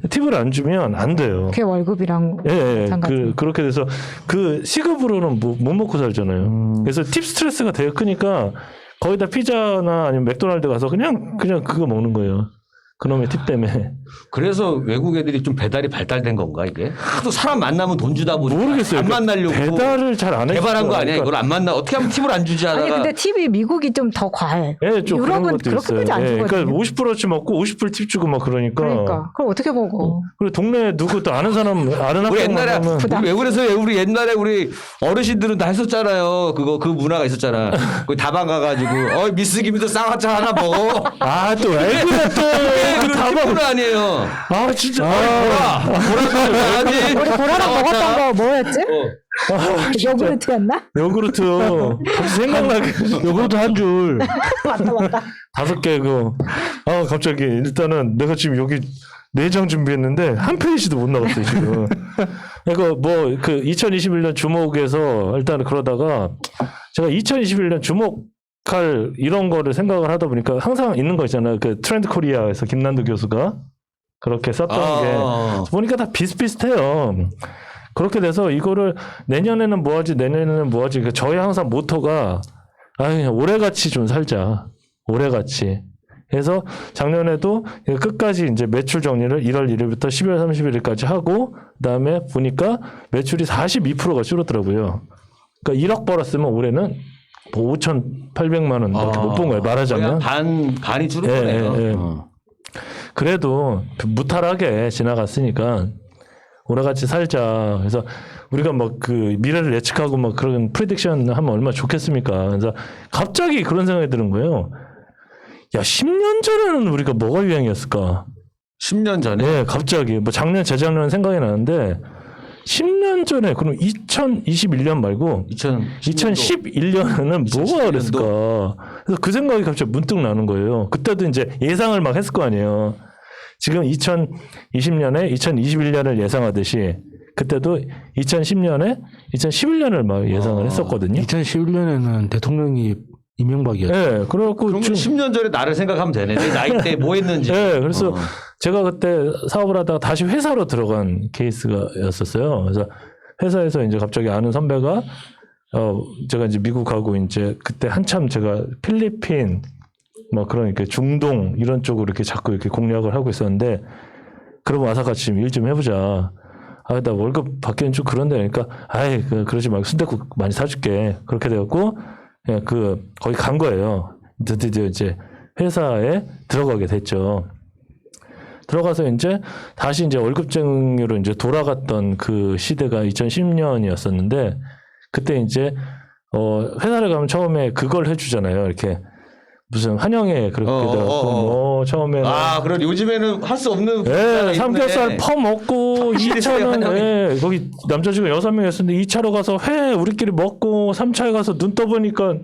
팁을 안 주면 안 돼요. 그게 월급이랑 마찬가지. 그렇게 돼서 그 시급으로는 못 먹고 살잖아요. 그래서 팁 스트레스가 되게 크니까 거의 다 피자나 아니면 맥도날드 가서 그냥 그거 먹는 거예요. 그놈의 팁 때문에. 그래서 외국 애들이 좀 배달이 발달된 건가 이게? 하도 사람 만나면 돈 주다 보니까 모르겠어요. 안 만나려고 배달을 잘 안 해요. 개발한 거 아니야? 이걸 안 만나 어떻게 하면 팁을 안 주지 아니 하다가 근데 팁이 미국이 좀 더 과해. 예, 좀 그런 유럽은 것도 있어요. 그렇게까지 안 예, 주거든요. 그러니까 50%치 먹고 50불 팁 주고 막 그러니까. 그러니까 그걸 어떻게 먹어? 그리고 동네에 누구 또 아는 사람 아는 우리 학생 옛날에 만나면 우리 왜 그래서 우리 옛날에 우리 어르신들은 다 했었잖아요. 그 문화가 있었잖아. 그 다방 가가지고 미스 김이도 쌍화차 하나 먹어. 또 왜 그래 또 그런 다방 팁은 아니에요. 진짜 보라 가야지. 우리 보라랑 먹었던 거 뭐였지? 요구르트였나? 요구르트 갑자기 생각나게 요거도 한 줄. 맞다. 5개 갑자기 일단은 내가 지금 여기 4장 준비했는데 한 페이지도 못 나갔어요 지금. 그러니까 뭐 그 2021년 주목에서 일단 그러다가 제가 2021년 주목할 이런 거를 생각을 하다 보니까 항상 있는 거 있잖아요. 그 트렌드 코리아에서 김난도 교수가 그렇게 썼던 게 보니까 다 비슷비슷해요. 그렇게 돼서 이거를 내년에는 뭐하지 내년에는 뭐하지. 그러니까 저의 항상 모토가 그냥 올해같이 좀 살자. 올해같이. 해서 작년에도 끝까지 이제 매출 정리를 1월 1일부터 12월 31일까지 하고 그다음에 보니까 매출이 42%가 줄었더라고요. 그러니까 1억 벌었으면 올해는 뭐 5,800만 원밖에 못 본 거예요. 말하자면. 반이 줄은 거네요. 예. 그래도 무탈하게 지나갔으니까 올해같이 살자. 그래서 우리가 막 그 미래를 예측하고 막 그런 프리딕션 하면 얼마나 좋겠습니까? 그래서 갑자기 그런 생각이 드는 거예요. 야, 10년 전에는 우리가 뭐가 유행이었을까? 10년 전에. 네, 갑자기 뭐 작년 재작년 생각이 나는데 10년 전에 그럼 2021년 말고 2011년에는 뭐가 그랬을까? 그래서 그 생각이 갑자기 문득 나는 거예요. 그때도 이제 예상을 막 했을 거 아니에요. 지금 2020년에 2021년을 예상하듯이 그때도 2010년에 2011년을 막 예상을 했었거든요. 2011년에는 대통령이 이명박이었죠. 네, 그래갖고 그럼 10년 전에 나를 생각하면 되네. 내 나이 때 뭐 했는지. 네, 그래서 제가 그때 사업을 하다가 다시 회사로 들어간 케이스였었어요. 그래서 회사에서 이제 갑자기 아는 선배가 제가 이제 미국 가고 이제 그때 한참 제가 필리핀 뭐 그런 이렇게 중동 이런 쪽으로 이렇게 자꾸 이렇게 공략을 하고 있었는데 그러면 와서 같이 일 좀 해보자. 나 월급 받기는 좀 그런데 그러니까 그러지 말고 순댓국 많이 사줄게. 그렇게 되었고 거기 간 거예요. 드디어 이제 회사에 들어가게 됐죠. 들어가서 이제 다시 이제 월급쟁이로 이제 돌아갔던 그 시대가 2010년이었었는데 그때 이제 회사를 가면 처음에 그걸 해주잖아요. 이렇게 무슨 환영회 그렇게 돼갖고 뭐 처음에는 그럼 요즘에는 할 수 없는 삼겹살 퍼 먹고 2차는 거기 남자 직원 6명이었는데 2차로 가서 회 우리끼리 먹고 3차에 가서 눈 떠보니까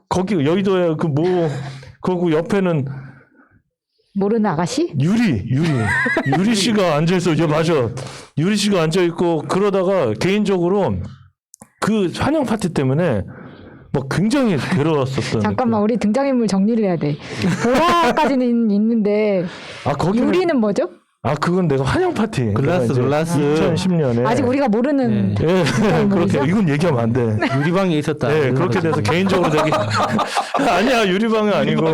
거기 여의도에 그리고 옆에는 모르는 아가씨? 유리 씨가 앉아있어. 맞아. 유리 씨가 앉아있고 그러다가 개인적으로 그 환영 파티 때문에 뭐 굉장히 괴로웠었던. 잠깐만 우리 등장인물 정리를 해야 돼. 보라까지는 있는데 거기는 유리는 뭐죠? 그건 내가 환영 파티. 글라스. 2010년에. 아직 우리가 모르는 그렇게 이건 얘기하면 안 돼. 유리방에 있었다. 네, 그렇게 돼서 개인적으로 되게 아니야 유리방은 아니고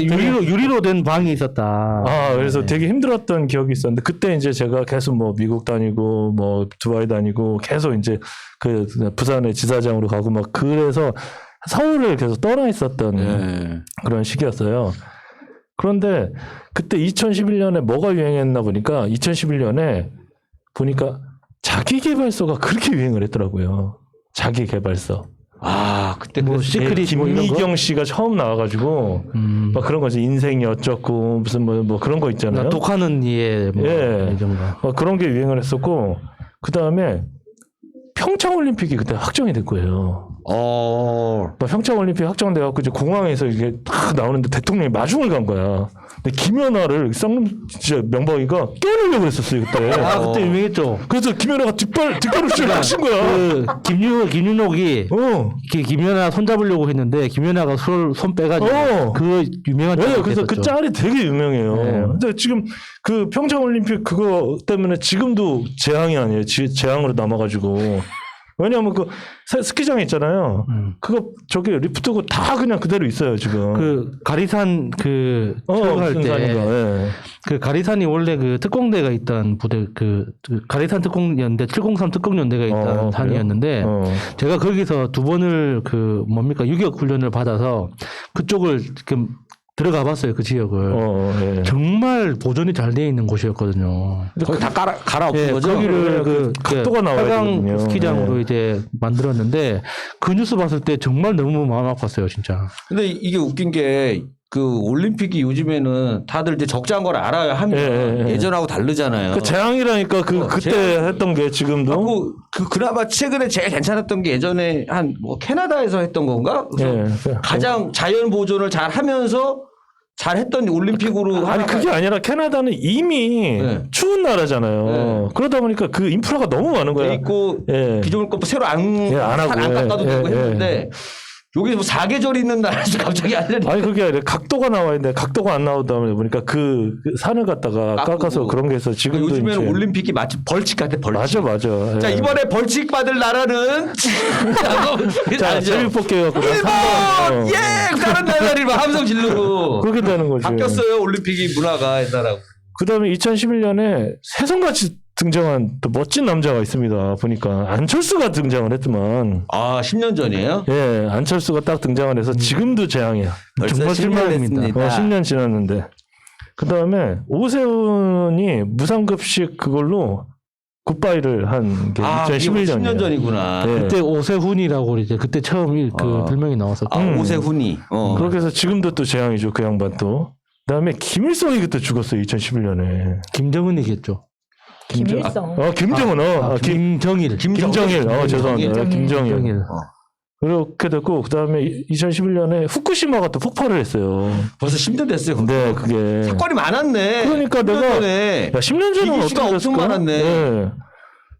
유리로 된 방이 있었다. 그래서 되게 힘들었던 기억이 있었는데 그때 이제 제가 계속 뭐 미국 다니고 뭐 두바이 다니고 계속 이제 그 부산의 지사장으로 가고 막 그래서 서울을 계속 떠나 있었던 그런 시기였어요. 그런데 그때 2011년에 뭐가 유행했나 보니까 2011년에 보니까 자기계발서가 그렇게 유행을 했더라고요. 자기계발서. 그때 뭐 시크릿 김미경 씨가 처음 나와가지고 막 그런 거지. 인생이 어쩌고 무슨 뭐 그런 거 있잖아요. 독하는 이의 이런 거. 막 그런 게 유행을 했었고 그 다음에 평창올림픽이 그때 확정이 된 거예요. 평창올림픽 확정돼갖고 이제 공항에서 이게 딱 나오는데 대통령이 마중을 간 거야. 근데 김연아를 쌍놈 진짜 명박이가 깨우려고 했었어요 그때. 그때 유명했죠. 그래서 김연아가 뒷발을 낚신 거야. 김윤옥이 김연아 손 잡으려고 했는데 김연아가 손 빼가지고 그 유명한 짤이 그래서 그 짤이 되게 유명해요. 근데 지금 그 평창올림픽 그거 때문에 지금도 재앙이 아니에요. 재앙으로 남아가지고 왜냐하면 그 스키장 있잖아요. 그거 저기 리프트고 다 그냥 그대로 있어요 지금. 그 가리산 그 출발 때 예. 그 가리산이 원래 그 특공대가 있던 부대 그 가리산 특공연대 703 특공연대가 있던 산이었는데 제가 거기서 2번을 그 뭡니까 유격 훈련을 받아서 그쪽을 지금 들어가 봤어요 그 지역을. 예. 정말 보존이 잘 되어 있는 곳이었거든요. 거기 다 갈아엎은 예, 거죠? 거기를 그 각도가 나와야 하강 되거든요. 스키장으로 예. 이제 만들었는데 그 뉴스 봤을 때 정말 너무 마음 아팠어요 진짜. 근데 이게 웃긴 게 그 올림픽이 요즘에는 다들 이제 적자한 걸 알아야 하면 예. 예전하고 다르잖아요. 그 재앙이라니까 그때 재앙. 했던 게 지금도. 그나마 최근에 제일 괜찮았던 게 예전에 한 뭐 캐나다에서 했던 건가? 그래서 예. 가장 자연 보존을 잘 하면서 잘 했던 올림픽으로 아니 그게 아니라 캐나다는 이미 네. 추운 나라잖아요. 네. 그러다 보니까 그 인프라가 너무 많은 돼 거야. 있고 예. 기존 것도 새로 안 하고, 안 깎아도 되고 예. 했는데 여기 뭐 사계절이 있는 나라에서 갑자기 하려니 아니 그게 아니라 각도가 나와야 돼. 각도가 안 나오다 보니까 그 산을 갖다가 깎고. 깎아서 그런 게 있어. 지금도 요즘에는 이제. 올림픽이 마치 벌칙 같아 벌칙. 맞아. 자 예. 이번에 벌칙 받을 나라는 자 제비뽑기 해갖고 나 일본 삼번. 예 다른 나라들이 막 함성 지르고 그렇게 되는 거지. 바뀌었어요 올림픽이 문화가 옛날하고. 그다음에 2011년에 새송같이 등장한 또 멋진 남자가 있습니다. 보니까 안철수가 등장을 했더만. 아 10년 전이에요? 예, 안철수가 딱 등장을 해서 지금도 재앙이야. 벌써 정말 10년 실망입니다. 됐습니다. 10년 지났는데. 그 다음에 오세훈이 무상급식 그걸로 굿바이를 한 게 아 2011년이에요. 10년 전이구나. 예. 그때 오세훈이라고 이제 그때 처음 그 별명이 나왔었고. 아 오세훈이. 그렇게 해서 지금도 또 재앙이죠. 그 양반 또. 그다음에 김일성이 그때 죽었어요. 2011년에. 김정은이겠죠. 김일성. 김정은. 김정일. 김정일. 죄송합니다. 김정일. 김정일. 그렇게 됐고 그다음에 2011년에 후쿠시마가 또 폭발을 했어요. 벌써 10년 됐어요. 근데 그게 사건이 많았네. 그러니까 10년 내가 전에. 야, 10년 전에 이슈가 어떻게 엄청 됐을까? 많았네. 예.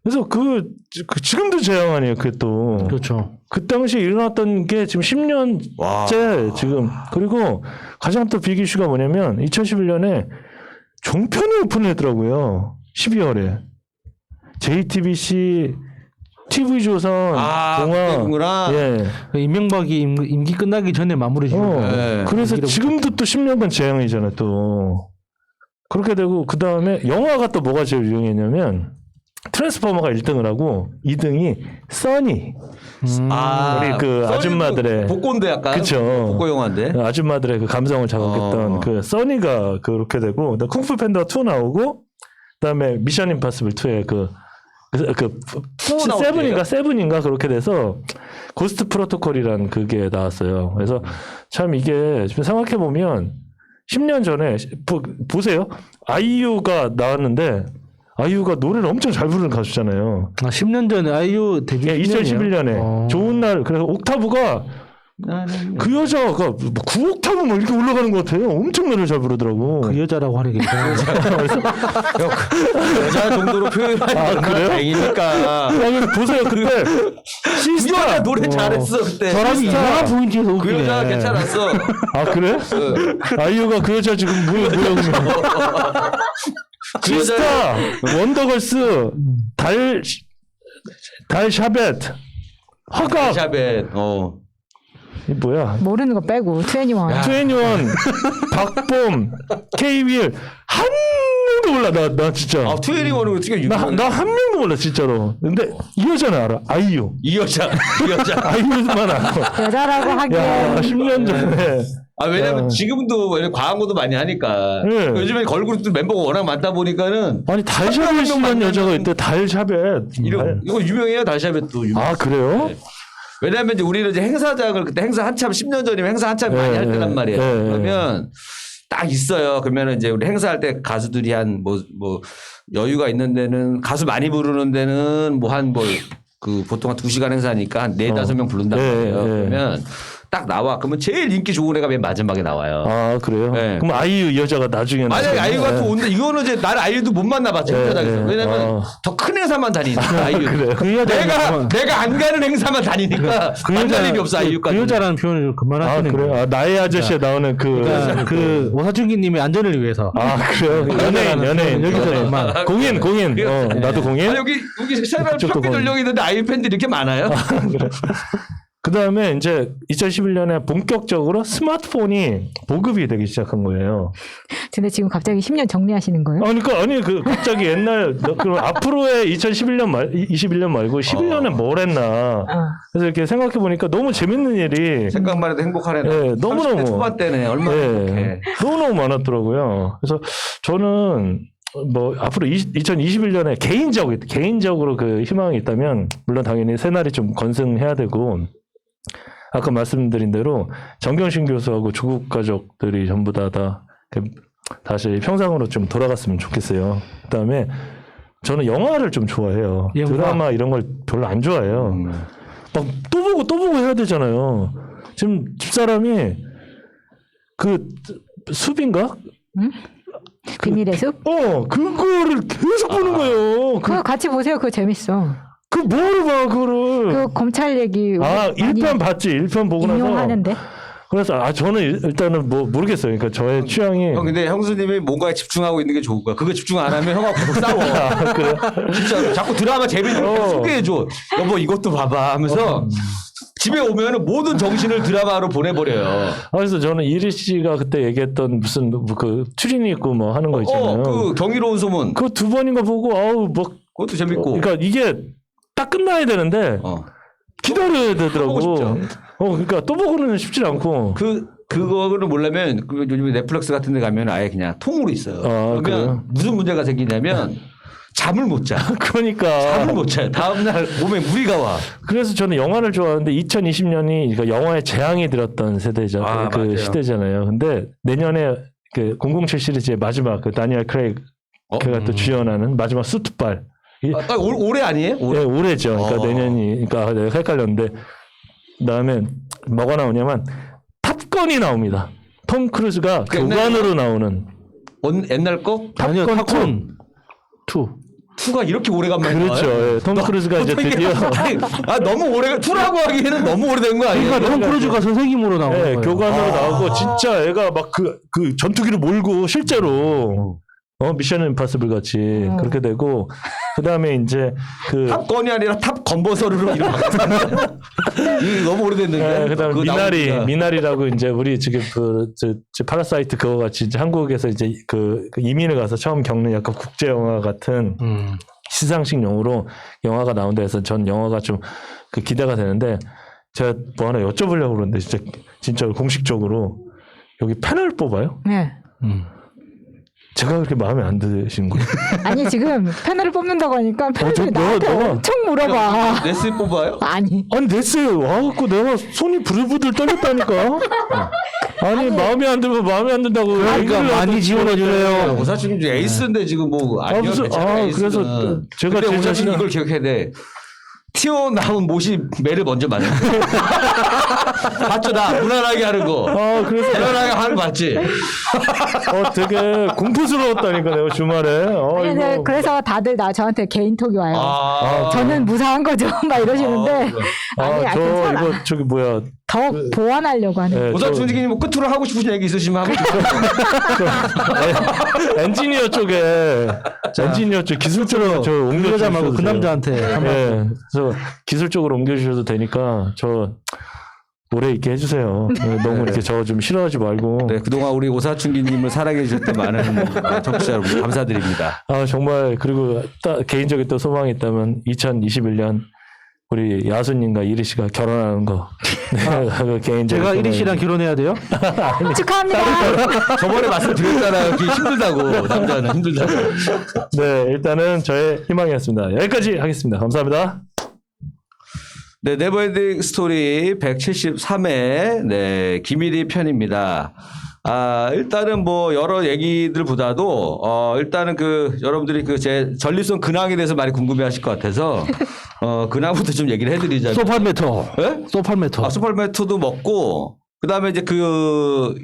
그래서 그 지금도 재앙 아니에요. 그게 또. 그렇죠. 그 당시에 일어났던 게 지금 10년째 와. 지금. 그리고 가장 또 빅 이슈가 뭐냐면 2011년에 종편이 오픈을 했더라고요. 12월에. JTBC, TV조선, 동아. 그때구나. 예. 이명박이 임기 끝나기 전에 마무리 지은 네. 그래서 지금도 또 10년간 재앙이잖아요, 또. 그렇게 되고, 그 다음에 영화가 또 뭐가 제일 유명했냐면, 트랜스포머가 1등을 하고, 2등이 써니. 우리 그 아줌마들의. 복고인데 약간. 그쵸. 복고 영화인데. 아줌마들의 그 감성을 자극했던 그 써니가 그렇게 되고, 쿵푸 팬더 2 나오고, 그 다음에 미션 임파서블 2의 세븐인가 그렇게 돼서 고스트 프로토콜이라는 그게 나왔어요. 그래서 참 이게 지금 생각해 보면 10년 전에 보세요. 아이유가 나왔는데 아이유가 노래를 엄청 잘 부르는 가수잖아요. 10년 전에 아이유 데뷔 예, 2011년에 좋은 날 그래서 옥타브가 그 여자가 9옥타브 뭐 이렇게 올라가는 것 같아요. 엄청 노래를 잘 부르더라고. 그 여자라고 하는 게 여자 정도로 표현하니까 그래요? 다행이니까. 보세요 그때 그 시스타 여자 노래 잘했어 그때. 사람이 이상한 포인트에서 그 웃기네. 여자 괜찮았어. 아 그래? 아이유가 그 여자 지금 뭐야 그러면 그 시스타 원더걸스 달 샤벳 허각 샤벳. 이 뭐야 모르는 거 빼고 21. 트웬티원 박봄 K-윌 한 명도 몰라 나 진짜 아 투애니원은 어떻게 유명해? 나 한 명도 몰라 진짜로. 근데 이 여자는 알아. 아이유 이 여자. 아이유만 알아. 여자라고 하기엔 야 10년 전에 아 왜냐면 지금도 광고도 많이 하니까. 네. 요즘에 걸그룹도 멤버가 워낙 많다 보니까는. 아니 달샤벳 씨란 여자가 있대. 달샤벳 이거 유명해요 달샤벳도 유명. 아 그래요? 왜냐하면 이제 우리는 이제 행사장을 그때 행사 한참 10년 전이면 행사 한참 많이 할 때란 말이에요. 그러면 딱 있어요. 그러면 이제 우리 행사할 때 가수들이 한 뭐 여유가 있는 데는 가수 많이 부르는 데는 뭐 한 그 보통 한 2시간 행사니까 한 4-5명 부른단 말이에요. 그러면 딱 나와. 그러면 제일 인기 좋은 애가 맨 마지막에 나와요. 아 그래요? 네. 그럼 아이유 이 여자가 나중에 만약에 아이유가 또 온다. 이거는 이제 나는 아이유도 못 만나봤죠. 네, 행사장에서. 네. 왜냐면 더 큰 행사만 다니니까 아이유. 그 여자 내가 안 가는 행사만 다니니까 만날 일이 없어 아이유까지. 그 여자라는 표현을 아 그만하시는 그래요? 거예요. 아, 나의 아저씨에 나오는 그 오사춘기님의 안전을 위해서. 아 그래요? 연예인 여기서 그만. 공인 나도 공인. 아, 여기 세발 그쪽도 평균 연령이 있는데 아이유 팬들이 이렇게 많아요? 그 다음에 이제 2011년에 본격적으로 스마트폰이 보급이 되기 시작한 거예요. 근데 지금 갑자기 10년 정리하시는 거예요? 아니 그 갑자기 옛날 그럼 앞으로의 21년 말고 11년에 뭘 했나. 그래서 이렇게 생각해 보니까 너무 재밌는 일이 생각만 해도 행복하네. 네, 너무너무. 30대 초반 때네. 얼마나 행복해. 너무너무 많았더라고요. 그래서 저는 뭐 앞으로 2021년에 개인적으로 그 희망이 있다면 물론 당연히 새날이 좀 건승해야 되고 아까 말씀드린 대로 정경심 교수하고 조국 가족들이 전부 다 다시 평상으로 좀 돌아갔으면 좋겠어요. 그다음에 저는 영화를 좀 좋아해요. 영화. 드라마 이런 걸 별로 안 좋아해요. 막 또 보고 해야 되잖아요. 지금 집사람이 그 숲인가? 응? 비밀의 숲? 그거를 계속 보는 거예요. 그거 같이 보세요. 그거 재밌어. 그 뭐를 봐, 그거를. 그 검찰 얘기. 아, 많이 1편 봤지. 1편 보고 나서. 인용하는데. 그래서 저는 일단은 뭐 모르겠어요. 그러니까 저의 취향이. 형 근데 형수님이 뭔가에 집중하고 있는 게 좋을 거야. 그거 집중 안 하면 형하고 계속 싸워. 그래? 진짜 자꾸 드라마 재밌는 거 소개해줘. 여보 이것도 봐봐 하면서 집에 오면은 모든 정신을 드라마로 보내버려요. 그래서 저는 이리 씨가 그때 얘기했던 무슨 그 추리닝 입고 뭐 하는 거 있잖아요. 그 경이로운 소문. 그거 두 번인가 보고 아우 뭐 그것도 재밌고. 그러니까 이게 딱 끝나야 되는데 기다려야 보고 되더라고. 싶죠. 그러니까 또 보고는 쉽지 않고. 그거를 모르면 요즘에 넷플릭스 같은 데 가면 아예 그냥 통으로 있어요. 그러면 그래요? 무슨 문제가 생기냐면 잠을 못 자. 그러니까 잠을 못 자요. 다음날 몸에 무리가 와. 그래서 저는 영화를 좋아하는데 2020년이 그러니까 영화의 재앙이 들었던 세대잖아요. 그 맞아요. 시대잖아요. 근데 내년에 그 007 시리즈의 마지막 그 다니엘 크레이그가 또 주연하는 마지막 수트발. 올해 아니에요? 네, 올해죠. 그러니까 내년이 그러니까 내가 헷갈렸는데 그다음에 뭐가 나오냐면 탑건이 나옵니다. 톰 크루즈가 교관으로 나오는 옛날 거? 아니요, 탑건 탑건 2. 2가 이렇게 오래간만에 그렇죠. 나와요? 예, 톰 크루즈가 이제 드디어 너무 오래 2라고 하기에는 너무 오래된 거 아니에요? 그러니까 톰 크루즈가 선생님으로 나오는 거예요. 교관으로 나오고 진짜 애가 막 그 전투기를 몰고 실제로 미션 임파서블 같이 그렇게 되고 그다음에 이제 그 탑건이 아니라 탑 건버서르로 이름 바꿨잖아요. 이거 너무 오래됐는데. 그다음에 그거 나오니까. 미나리라고 이제 우리 지금 파라사이트 그거 같이 이제 한국에서 이제 그 이민을 가서 처음 겪는 약간 국제 영화 같은 시상식 용어로 영화가 나온다 해서 전 영화가 좀 그 기대가 되는데 제가 뭐 하나 여쭤보려고 그러는데 진짜 공식적으로 여기 패널 뽑아요? 네. 제가 그렇게 마음에 안 드시는 거예요? 아니 지금 패널을 뽑는다고 하니까 패널이 나한테 너가- 엄청 물어봐. 네스 뽑아요? 아니. 아니 넷에 와갖고 내가 손이 부들부들 떨렸다니까. 아니 마음에 안 들면 마음에 안 든다고. 그러니까 얘기를 많이 하고 지원해주네요. 오사님 에이스인데 지금 뭐 아니요. 무슨- 괜찮아요, 에이스는. 그래서 제가 근데 제일 오사님 자신은- 이걸 기억해야 돼. 튀어나온 못이 매를 먼저 맞아요. 봤죠? 나 무난하게 하는 거. 그래서 무난하게 하는 거 맞지? 되게 공포스러웠다니까 내가 주말에. 아니, 네, 이거 그래서 다들 저한테 개인톡이 와요. 아, 저는 무사한 거죠. 막 이러시는데 아니 저 괜찮아. 이거 저기 뭐야. 더 보완하려고 하는. 예, 저- 오사춘기님 뭐 끝으로 하고 싶으신 얘기 있으시면 하고 엔지니어 쪽에 엔지니어 쪽 기술 쪽으로 저 그 옮겨 여자 말고 그 주셔도 돼요. 남자한테 한번 예, 저 기술 쪽으로 옮겨주셔도 되니까 저 오래 있게 해주세요. 너무 이렇게 저 좀 싫어하지 말고. 네, 그동안 우리 오사춘기님을 사랑해 주셨던 많은 청취자 여러분 감사드립니다. 정말 그리고 개인적인 또 소망이 있다면 2021년 우리 야수님과 이리 씨가 결혼하는 거. 그 개인적인 제가 소망이- 이리 씨랑 결혼해야 돼요? 축하합니다. 저번에 말씀드렸잖아요. 그게 힘들다고. 남자는 힘들다고. 네, 일단은 저의 희망이었습니다. 여기까지 하겠습니다. 감사합니다. 네, 네버엔딩 스토리 173회 네, 김일희 편입니다. 일단은 뭐 여러 얘기들보다도 일단은 그 여러분들이 그 제 전립선 근황에 대해서 많이 궁금해하실 것 같아서 그나부터 좀 얘기를 해드리자면. 소팔메토. 예? 소팔메토. 소팔메토도 먹고 그다음에 이제 그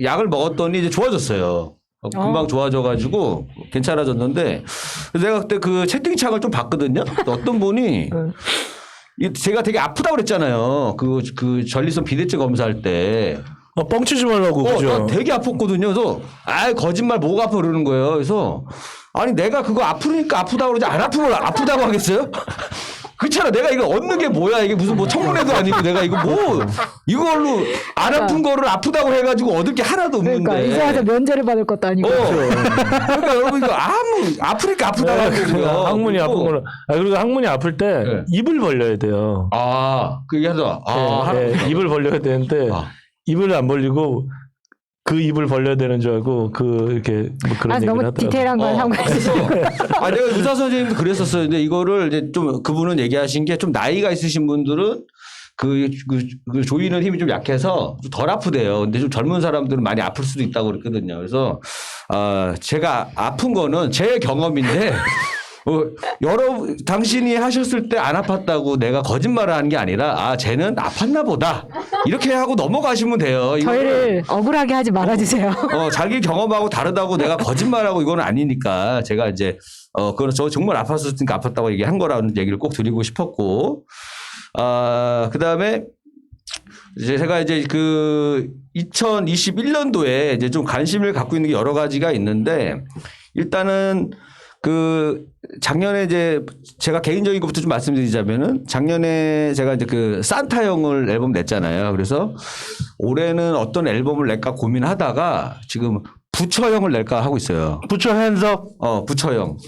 약을 먹었더니 이제 좋아졌어요. 금방 좋아져가지고 괜찮아졌는데 내가 그때 그 채팅창을 좀 봤거든요. 어떤 분이 제가 되게 아프다고 그랬잖아요. 그 전립선 비대증 검사할 때. 뻥치지 말라고 그죠? 나 되게 아팠거든요. 그래서 거짓말 뭐가 아파 그러는 거예요. 그래서 아니 내가 그거 아프니까 아프다고 그러지 안 아프면 아프다고 하겠어요? 그렇잖아. 내가 이거 얻는 게 뭐야. 이게 무슨 뭐 청문회도 아니고 내가 이거 뭐 이걸로 안 아픈 거를 아프다고 해가지고 얻을 게 하나도 없는데. 그러니까 이사해서 면제를 받을 것도 아니고. 그러니까 여러분 이거 아프니까 아프다고 하는 거예요. 항문이 아픈 거는 그리고 항문이 아플 때 네. 입을 벌려야 돼요. 그 얘기 하자. 입을 벌려야 되는데 입을 안 벌리고 그 입을 벌려야 되는 줄 알고 이렇게 뭐 그런 얘기를 너무 하더라고요. 디테일한 건 상관없어. 내가 의사 선생님도 그랬었어요. 근데 이거를 이제 좀 그분은 얘기하신 게 좀 나이가 있으신 분들은 그 조이는 힘이 좀 약해서 좀 덜 아프대요. 근데 좀 젊은 사람들은 많이 아플 수도 있다고 그랬거든요. 그래서 제가 아픈 거는 제 경험인데 당신이 하셨을 때 안 아팠다고 내가 거짓말을 하는 게 아니라 쟤는 아팠나 보다 이렇게 하고 넘어가시면 돼요. 저희를 억울하게 하지 말아주세요. 자기 경험하고 다르다고 내가 거짓말하고 이건 아니니까 제가 이제 그건 저 정말 아팠으니까 아팠다고 얘기한 거라는 얘기를 꼭 드리고 싶었고 그다음에 이제 제가 이제 그 2021년도에 이제 좀 관심을 갖고 있는 게 여러 가지가 있는데 일단은 그 작년에 이제 제가 개인적인 것부터 좀 말씀드리자면은 작년에 제가 이제 그 산타형을 앨범 냈잖아요. 그래서 올해는 어떤 앨범을 낼까 고민하다가 지금 부처형을 낼까 하고 있어요. 부처 핸즈업. 부처형.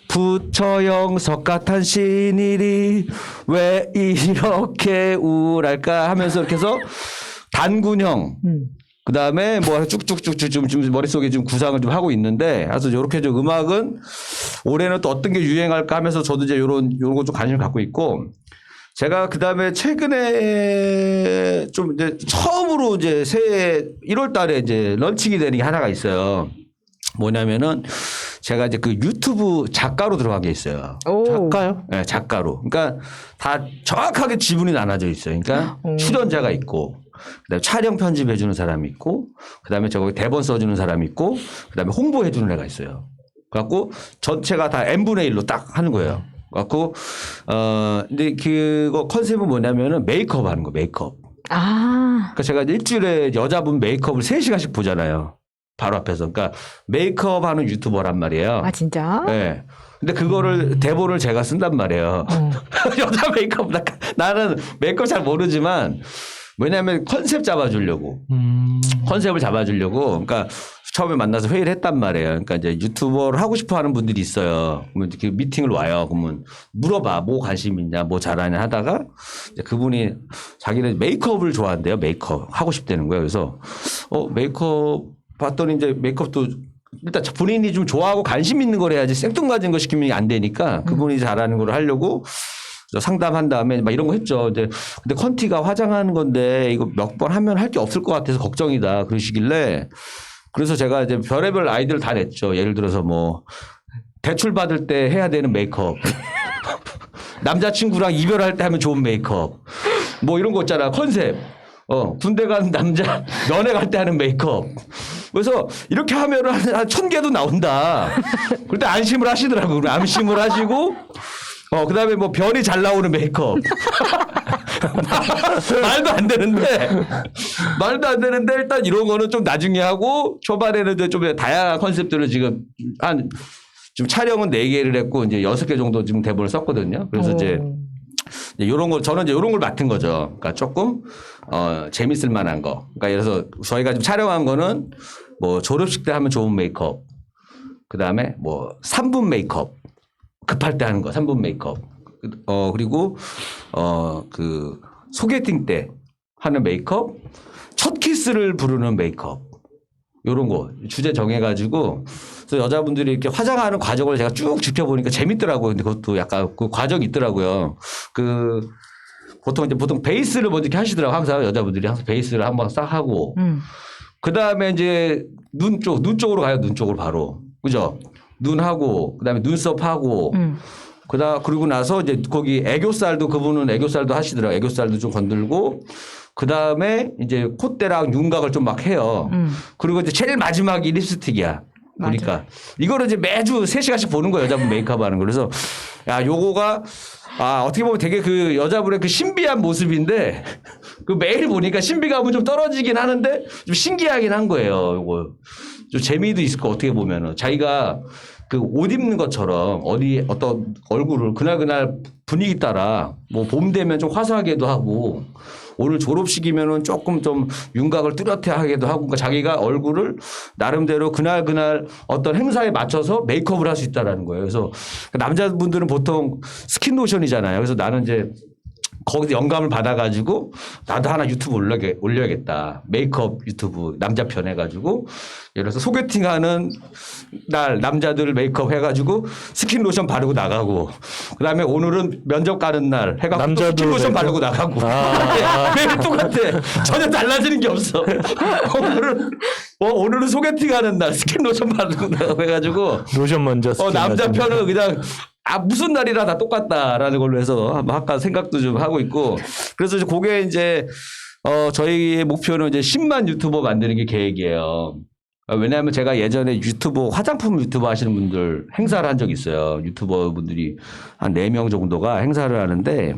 부처형 석가탄 신일이 왜 이렇게 우울할까 하면서 이렇게 해서 단군형. 그 다음에 뭐 쭉쭉쭉쭉 좀 머릿속에 좀 구상을 좀 하고 있는데, 그래서 이렇게 좀 음악은 올해는 또 어떤 게 유행할까 하면서 저도 이제 요런 거 좀 관심을 갖고 있고, 제가 그 다음에 최근에 좀 이제 처음으로 이제 새해 1월 달에 이제 런칭이 되는 게 하나가 있어요. 뭐냐면은 제가 이제 그 유튜브 작가로 들어간 게 있어요. 작가요? 네, 작가로. 그러니까 다 정확하게 지분이 나눠져 있어요. 그러니까 출연자가 있고, 그다음에 촬영 편집해 주는 사람이 있고, 그다음에 저거 대본 써주는 사람이 있고, 그다음에 홍보해 주는 애가 있어요. 그래갖고 전체가 다 n분의 1로 딱 하는 거예요. 그래갖고 근데 그거 컨셉은 뭐냐면은 메이크업 하는 거, 메이크업. 그러니까 제가 일주일에 여자분 메이크업을 3시간씩 보잖아요. 바로 앞에서. 그러니까 메이크업 하는 유튜버란 말이에요. 아 진짜? 네. 근데 그거를 대본을 제가 쓴단 말이에요. 여자 메이크업 나는 메이크업 잘 모르지만 왜냐하면 컨셉 잡아주려고 컨셉을 잡아주려고. 그러니까 처음에 만나서 회의를 했단 말이에요. 그러니까 이제 유튜버를 하고 싶어하는 분들이 있어요. 그러면 이렇게 미팅을 와요. 그러면 물어봐, 뭐 관심 있냐, 뭐 잘하냐 하다가 이제 그분이 자기는 메이크업을 좋아한대요. 메이크업 하고 싶다는 거예요. 그래서 메이크업 봤더니 이제 메이크업도 일단 본인이 좀 좋아하고 관심 있는 걸 해야지 생뚱맞은 거 시키면 안 되니까 그분이 잘하는 걸 하려고 상담한 다음에 막 이런 거 했죠. 이제 근데 컨티가 화장하는 건데 이거 몇 번 하면 할 게 없을 것 같아서 걱정이다 그러시길래, 그래서 제가 이제 별의별 아이디어를 다 냈죠. 예를 들어서 뭐 대출 받을 때 해야 되는 메이크업, 남자친구랑 이별할 때 하면 좋은 메이크업, 뭐 이런 거 있잖아. 컨셉. 군대 간 남자 연애 갈 때 하는 메이크업. 그래서 이렇게 하면 한 1000개도 나온다. 그때 안심을 하시더라고요. 안심을 하시고, 그 다음에 뭐 변이 잘 나오는 메이크업. 말도 안 되는데 일단 이런 거는 좀 나중에 하고, 초반에는 좀 다양한 컨셉들을 지금 지금 촬영은 4개를 했고, 이제 6개 정도 지금 대본을 썼거든요. 그래서 이제 이런 거, 저는 이제 이런 걸 맡은 거죠. 그러니까 조금, 재밌을 만한 거. 그러니까 예를 들어서 저희가 지금 촬영한 거는 뭐 졸업식 때 하면 좋은 메이크업. 그 다음에 뭐 3분 메이크업. 급할 때 하는 거, 3분 메이크업. 그리고, 그 소개팅 때 하는 메이크업. 첫 키스를 부르는 메이크업. 요런 거 주제 정해가지고, 그래서 여자분들이 이렇게 화장하는 과정을 제가 쭉 지켜보니까 재밌더라고요. 근데 그것도 약간 그 과정이 있더라고요. 보통 베이스를 먼저 이렇게 하시더라고요. 항상 여자분들이 항상 베이스를 한번 싹 하고. 그 다음에 이제 눈 쪽으로 가요. 눈 쪽으로 바로. 그죠? 눈하고, 그 다음에 눈썹하고, 그리고 나서 이제 거기 애교살도 그분은 애교살도 하시더라고요. 애교살도 좀 건들고 그 다음에 이제 콧대랑 윤곽을 좀 막 해요. 그리고 이제 제일 마지막이 립스틱이야. 보니까 이거를 이제 매주 3시간씩 보는 거예요. 여자분 메이크업 하는 거. 그래서 야, 요거가 어떻게 보면 되게 그 여자분의 그 신비한 모습인데 그 매일 보니까 신비감은 좀 떨어지긴 하는데 좀 신기하긴 한 거예요. 요거 좀 재미도 있을 거 어떻게 보면은 자기가 그 옷 입는 것처럼 어떤 얼굴을 그날 분위기 따라 뭐 봄 되면 좀 화사하게도 하고 오늘 졸업식이면은 조금 좀 윤곽을 뚜렷해 하게도 하고 그러니까 자기가 얼굴을 나름대로 그날 어떤 행사에 맞춰서 메이크업을 할 수 있다라는 거예요. 그래서 남자분들은 보통 스킨 로션이잖아요. 그래서 나는 이제 거기서 영감을 받아가지고 나도 하나 유튜브 올려야겠다. 메이크업 유튜브 남자 편 해가지고 예를 들어서 소개팅하는 날 남자들 메이크업 해가지고 스킨 로션 바르고 나가고 그다음에 오늘은 면접 가는 날 해가지고 또 스킨 로션 바르고 나가고 매일 똑같아. 전혀 달라지는 게 없어. 오늘은 소개팅하는 날 스킨 로션 바르고 나가고 해가지고 로션 먼저 남자 편은 그냥 무슨 날이라 다 똑같다라는 걸로 해서 한번 할까 생각도 좀 하고 있고 그래서 그게 이제 저희의 목표는 이제 10만 유튜버 만드는 게 계획이에요. 왜냐하면 제가 예전에 화장품 유튜버 하시는 분들 행사를 한 적이 있어요. 유튜버 분들이 한 4명 정도가 행사를 하는데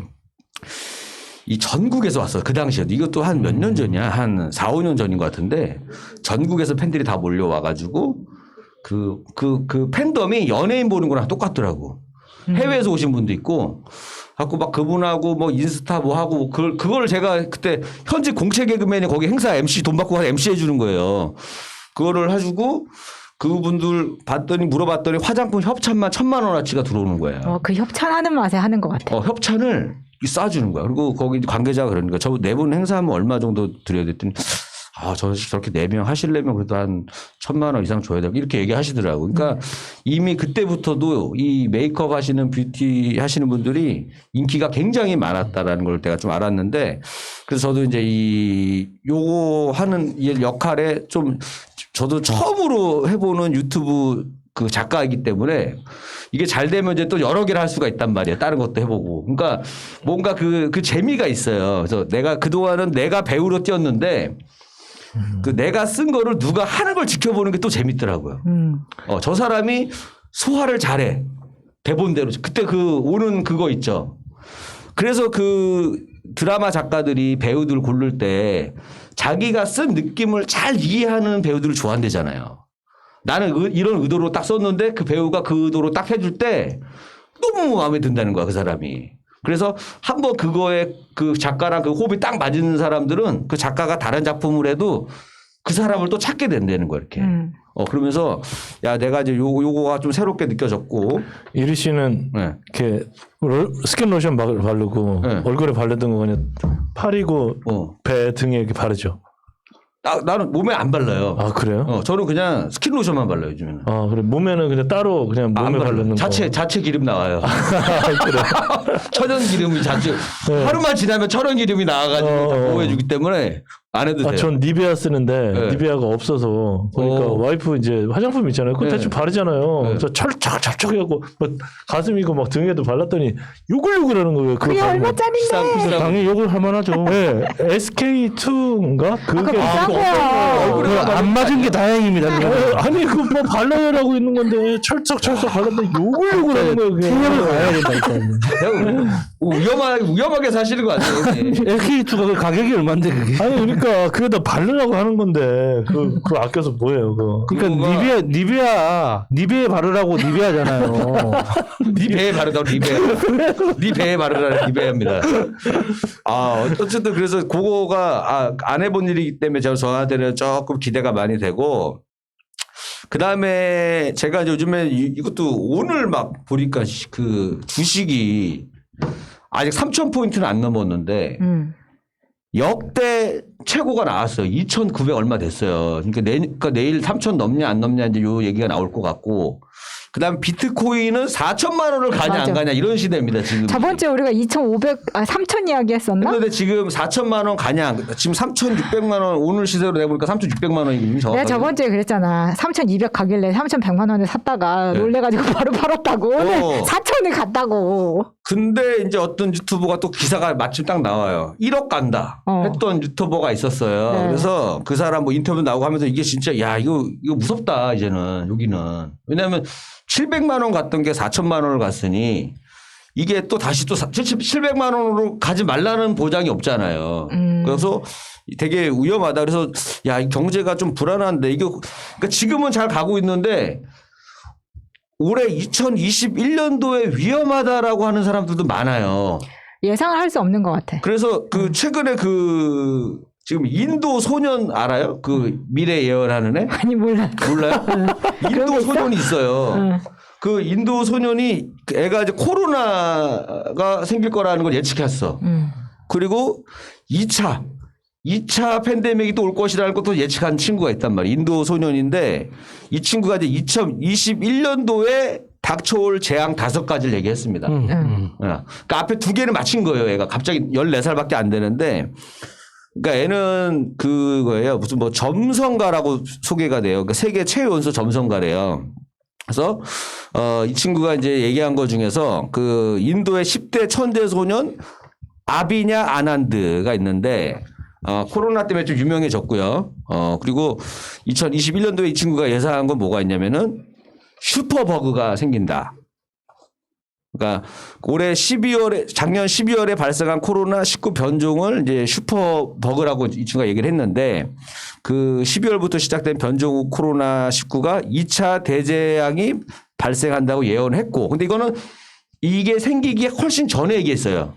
이 전국에서 왔어요. 그 당시에도 이것도 한 몇 년 전이야. 한 4, 5년 전인 것 같은데 전국에서 팬들이 다 몰려와가지고 그 팬덤이 연예인 보는 거랑 똑같더라고. 해외에서 오신 분도 있고, 갖고 막 그분하고 뭐 인스타 뭐 하고 그걸 제가 그때 현직 공채 개그맨이 거기 행사 MC 돈 받고 MC 해주는 거예요. 그거를 해주고 그분들 물어봤더니 화장품 협찬만 1,000만 원어치가 들어오는 거예요. 그 협찬하는 맛에 하는 것 같아요. 협찬을 쏴주는 거야. 그리고 거기 관계자가 그러니까 저 4분 행사하면 얼마 정도 드려야 됐더니 저렇게 4명 하시려면 그래도 한 1,000만 원 이상 줘야 되고 이렇게 얘기하시더라고요. 그러니까 이미 그때부터도 이 메이크업 하시는 뷰티 하시는 분들이 인기가 굉장히 많았다라는 걸 내가 좀 알았는데 그래서 저도 이제 요거 하는 역할에 좀 저도 처음으로 해보는 유튜브 그 작가이기 때문에 이게 잘 되면 이제 또 여러 개를 할 수가 있단 말이에요. 다른 것도 해보고. 그러니까 뭔가 그 재미가 있어요. 그래서 내가 그동안은 내가 배우로 뛰었는데 내가 쓴 거를 누가 하는 걸 지켜보는 게 또 재밌더라고요. 저 사람이 소화를 잘해. 대본대로. 그때 오는 그거 있죠. 그래서 그 드라마 작가들이 배우들 고를 때 자기가 쓴 느낌을 잘 이해하는 배우들을 좋아한대잖아요. 나는 이런 의도로 딱 썼는데 그 배우가 그 의도로 딱 해줄 때 너무 마음에 든다는 거야, 그 사람이. 그래서 한번 그거에 그 작가랑 그 호흡이 딱 맞는 사람들은 그 작가가 다른 작품을 해도 그 사람을 또 찾게 된다는 거야, 이렇게. 그러면서 야, 내가 이제 요거가 좀 새롭게 느껴졌고. 이리 씨는 이렇게 스킨 로션 바르고 얼굴에 바르던 거 그냥 팔이고 배 등에 이렇게 바르죠. 나는 몸에 안 발라요. 아, 그래요? 저는 그냥 스킨 로션만 발라요, 요즘에는. 그래. 몸에는 그냥 따로 그냥 몸에 바르는 거. 자체 기름 나와요. 그래. 천연 기름이 하루만 지나면 천연 기름이 나와가지고 다 보호해주기 때문에 안 해도 돼요. 전 니베아 쓰는데 니베아가 없어서 그러니까 와이프 이제 화장품 있잖아요. 그거 대충 바르잖아요. 그래서 철쩍 해갖고 뭐 가슴이고 막 등에도 발랐더니 욕을 하는 거예요. 그게 얼마짜린데? 당연히 욕을 할 만하죠. 네, SK2인가? 그게 안 맞은 게 다행입니다. 아니 그 뭐 발라라고 있는 건데 철썩 발랐더니 욕을 하는 거예요. 투어를 가야 된다니까. 위험하게 사시는 거 아니에요? SK2가 그 가격이 얼마인데 그게? 아니 그러니까 그게다 바르라고 하는 건데 그거 아껴서 뭐예요 그거. 그러니까 니베아 바르라고 니베아잖아요. 네 배에 바르다 네 배에 바르라 니베아입니다. 어쨌든 그래서 그거가 안 해본 일이기 때문에 저한테는 조금 기대가 많이 되고 그 다음에 제가 요즘에 이것도 오늘 막 보니까 그 주식이 아직 3,000포인트는 안 넘었는데 역대 최고가 나왔어요. 2,900 얼마 됐어요. 그러니까 내일 3,000 넘냐 안 넘냐 이제 요 얘기가 나올 것 같고 그다음 비트코인은 4천만 원을 가냐 맞아. 안 가냐 이런 시대입니다 지금. 저번 주에 우리가 3,000 이야기 했었나? 그런데 지금 4천만 원 가냐 지금 3,600만 원 오늘 시세로 내보니까 3,600만 원이거든요. 내가 저번 주에 그랬잖아. 3,200 가길래 3,100만 원에 샀다가 네. 놀래가지고 바로 팔았다고. 오늘 어. 4,000에 갔다고. 근데 이제 어떤 유튜버가 또 기사가 마침 딱 나와요. 1억 간다 했던 유튜버가 있었어요. 네. 그래서 그 사람 뭐 인터뷰 나오고 하면서 이게 진짜 야 이거 무섭다 이제는 여기는. 왜냐하면 700만 원 갔던 게 4천만 원을 갔으니 이게 또 다시 또 700만 원으로 가지 말라는 보장이 없잖아요. 그래서 되게 위험하다. 그래서 야, 이 경제가 좀 불안한데 이게 그러니까 지금은 잘 가고 있는데 올해 2021년도에 위험하다라고 하는 사람들도 많아요. 예상을 할 수 없는 것 같아. 그래서 그 최근에 그 지금 인도 소년 알아요? 그 미래 예언하는 애? 아니 몰라. 몰라요? 인도 게 있어? 소년이 있어요. 응. 그 인도 소년이 애가 이제 코로나가 생길 거라는 걸 예측했어. 그리고 2차 팬데믹이 또 올 것이라는 것도 예측한 친구가 있단 말이에요. 인도 소년인데 이 친구가 이제 2021년도에 닥쳐올 재앙 5가지를 얘기했습니다. 그러니까 앞에 2개는 맞힌 거예요. 애가 갑자기 14살밖에 안 되는데 그러니까 애는 그거예요. 무슨 뭐 점성가라고 소개가 돼요. 그러니까 세계 최연소 점성가래요. 그래서 이 친구가 이제 얘기한 것 중에서 그 인도의 10대 천재 소년 아비냐 아난드가 있는데 코로나 때문에 좀 유명해졌고요. 그리고 2021년도에 이 친구가 예상한 건 뭐가 있냐면은 슈퍼버그가 생긴다. 그러니까 올해 작년 12월에 발생한 코로나19 변종을 이제 슈퍼버그라고 이 친구가 얘기를 했는데 그 12월부터 시작된 변종 코로나19가 2차 대재앙이 발생한다고 예언했고 근데 이거는 이게 생기기에 훨씬 전에 얘기했어요.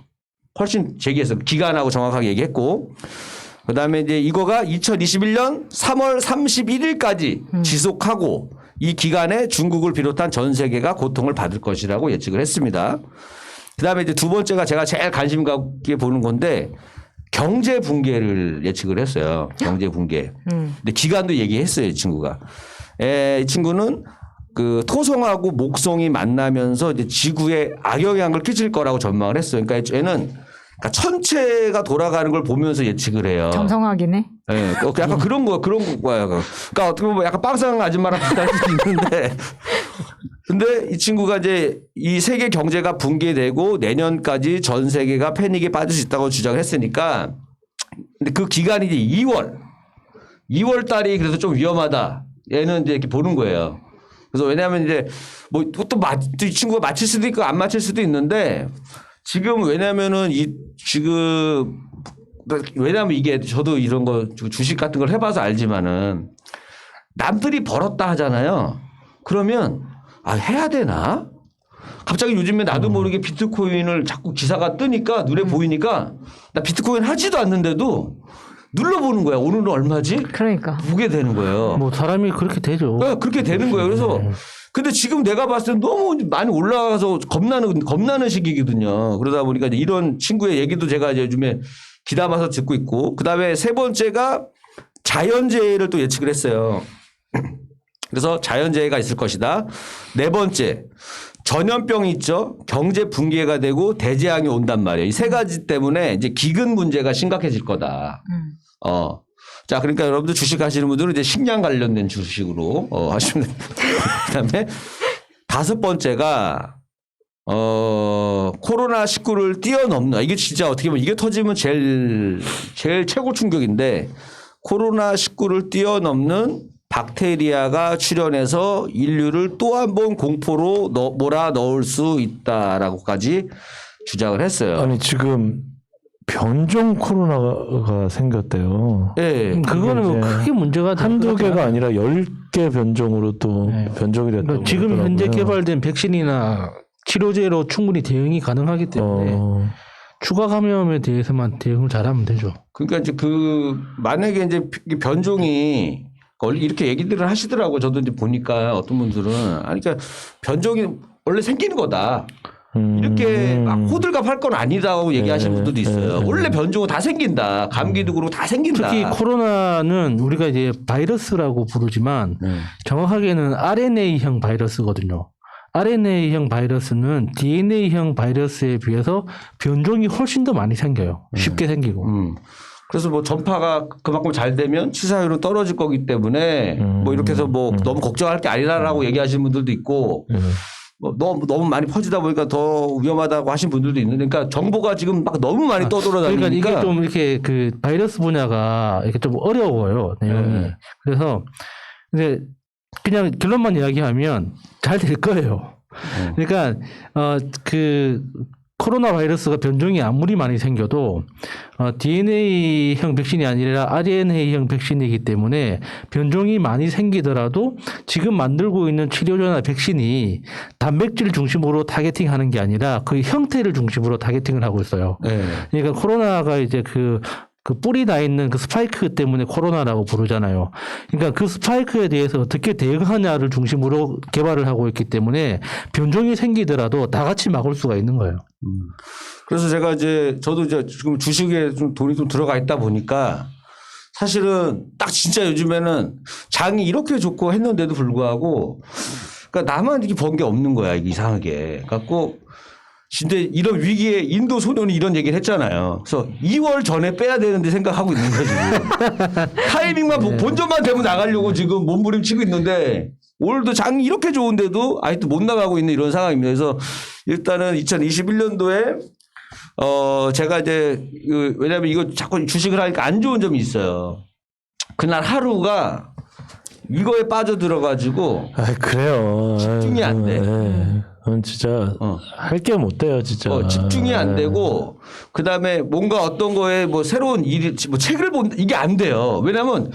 훨씬 제기했어요. 기간하고 정확하게 얘기했고 그다음에 이제 이거가 2021년 3월 31일까지 지속하고 이 기간에 중국을 비롯한 전 세계가 고통을 받을 것이라고 예측을 했습니다. 그다음에 이제 2번째가 제가 제일 관심 갖게 보는 건데 경제 붕괴를 예측을 했어요. 경제 붕괴. 근데 기간도 얘기했어요, 이 친구가. 이 친구는 그 토성하고 목성이 만나면서 이제 지구에 악영향을 끼칠 거라고 전망을 했어요. 그러니까 얘는 천체가 돌아가는 걸 보면서 예측을 해요. 점성하기네. 예, 약간 그런 거예요. 그러니까 어떻게 보면 약간 빵상 아줌마랑 비슷할 수도 있는데. 근데 이 친구가 이제 이 세계 경제가 붕괴되고 내년까지 전 세계가 패닉에 빠질 수 있다고 주장을 했으니까 근데 그 기간이 이제 2월 달이 그래서 좀 위험하다. 얘는 이제 이렇게 보는 거예요. 그래서 왜냐하면 이제 뭐 또 이 친구가 맞힐 수도 있고 안 맞힐 수도 있는데 지금 왜냐면은 왜냐면 이게 저도 이런 거 주식 같은 걸 해봐서 알지만은 남들이 벌었다 하잖아요. 그러면 해야 되나? 갑자기 요즘에 나도 모르게 비트코인을 자꾸 기사가 뜨니까 눈에 보이니까 나 비트코인 하지도 않는데도 눌러보는 거야. 오늘은 얼마지? 그러니까. 보게 되는 거예요. 뭐 사람이 그렇게 되죠. 네, 그렇게 되는 거예요. 그래서 근데 지금 내가 봤을 때 너무 많이 올라가서 겁나는 시기거든요. 그러다 보니까 이제 이런 친구의 얘기도 제가 이제 요즘에 귀담아서 듣고 있고 그다음에 3번째가 자연재해를 또 예측을 했어요. 그래서 자연재해가 있을 것이다. 4번째 전염병이 있죠. 경제 붕괴가 되고 대재앙이 온단 말이에요. 이 3가지 때문에 이제 기근 문제가 심각해질 거다. 자, 그러니까 여러분들 주식 하시는 분들은 이제 식량 관련된 주식으로 하시면 됩니다. 그다음에 5번째가 코로나19를 뛰어넘는 이게 진짜 어떻게 보면 이게 터지면 제일 최고 충격인데 코로나19를 뛰어넘는 박테리아가 출현해서 인류를 또 한 번 공포로 몰아넣을 수 있다라고까지 주장을 했어요. 아니 지금 변종 코로나가 생겼대요. 네. 그거는 뭐 이제 크게 문제가 한두 개가 아니라 10개 변종으로 또 변종이 됐다고 그러니까 지금 현재 그러더라고요. 개발된 백신이나 치료제로 충분히 대응이 가능하기 때문에 추가 감염에 대해서만 대응을 잘하면 되죠. 그러니까 이제 만약에 이제 변종이 이렇게 얘기들을 하시더라고요. 저도 이제 보니까 어떤 분들은 그러니까 변종이 원래 생기는 거다. 이렇게 막 호들갑 할 건 아니다고 얘기하시는 분들도 있어요. 원래 변종은 다 생긴다. 감기도 그렇고 다 생긴다. 특히 코로나는 우리가 이제 바이러스라고 부르지만 정확하게는 RNA형 바이러스거든요. RNA형 바이러스는 DNA형 바이러스에 비해서 변종이 훨씬 더 많이 생겨요. 쉽게 생기고. 그래서 뭐 전파가 그만큼 잘 되면 치사율은 떨어질 거기 때문에 뭐 이렇게 해서 뭐 너무 걱정할 게 아니라라고 얘기하시는 분들도 있고 뭐 너무 많이 퍼지다 보니까 더 위험하다고 하신 분들도 있는데 그러니까 정보가 지금 막 너무 많이 떠돌아다니니까 그러니까 이게 좀 이렇게 그 바이러스 분야가 이렇게 좀 어려워요. 내용이. 네. 그래서 이제 그냥 결론만 이야기하면 잘 될 거예요. 그러니까 그 코로나 바이러스가 변종이 아무리 많이 생겨도 DNA형 백신이 아니라 RNA형 백신이기 때문에 변종이 많이 생기더라도 지금 만들고 있는 치료제나 백신이 단백질 중심으로 타겟팅하는 게 아니라 그 형태를 중심으로 타겟팅을 하고 있어요. 네. 그러니까 코로나가 이제 그 뿌리 나 있는 그 스파이크 때문에 코로나라고 부르잖아요. 그러니까 그 스파이크에 대해서 어떻게 대응하냐를 중심으로 개발을 하고 있기 때문에 변종이 생기더라도 다 같이 막을 수가 있는 거예요. 그래서 제가 저도 이제 지금 주식에 좀 돈이 좀 들어가 있다 보니까 사실은 딱 진짜 요즘에는 장이 이렇게 좋고 했는데도 불구하고 그러니까 나만 이렇게 번 게 없는 거야 이게 이상하게. 갖고 진짜 이런 위기에 인도 소년이 이런 얘기를 했잖아요. 그래서 2월 전에 빼야 되는데 생각하고 있는 거지. 타이밍만 본전만 되면 나가려고 지금 몸부림치고 있는데 올해도 장이 이렇게 좋은데도 아직도 못 나가고 있는 이런 상황입니다. 그래서 일단은 2021년도에 제가 이제 왜냐하면 이거 자꾸 주식을 하니까 안 좋은 점이 있어요. 그날 하루가 이거에 빠져들어가지고 그래요. 집중이 안 돼. 그건 진짜 할 게 못 돼요, 진짜. 집중이 안 되고 그다음에 뭔가 어떤 거에 뭐 새로운 일이 뭐 책을 본 이게 안 돼요. 왜냐하면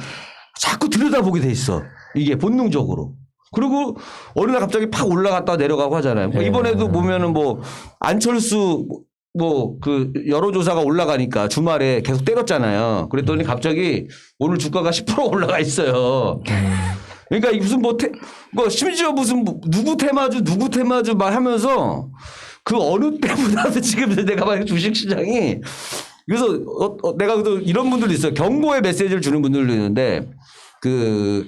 자꾸 들여다보게 돼 있어. 이게 본능적으로. 그리고 어느 날 갑자기 팍 올라갔다 내려가고 하잖아요. 뭐 이번에도 보면은 뭐 안철수 뭐 그 여론조사가 올라가니까 주말에 계속 때렸잖아요. 그랬더니 갑자기 오늘 주가가 10% 올라가 있어요. 그러니까 이 무슨 뭐 심지어 무슨 누구 테마주 막 하면서 그 어느 때보다도 지금 내가 봐도 주식 시장이 그래서 내가 또 이런 분들도 있어요. 경고의 메시지를 주는 분들도 있는데 그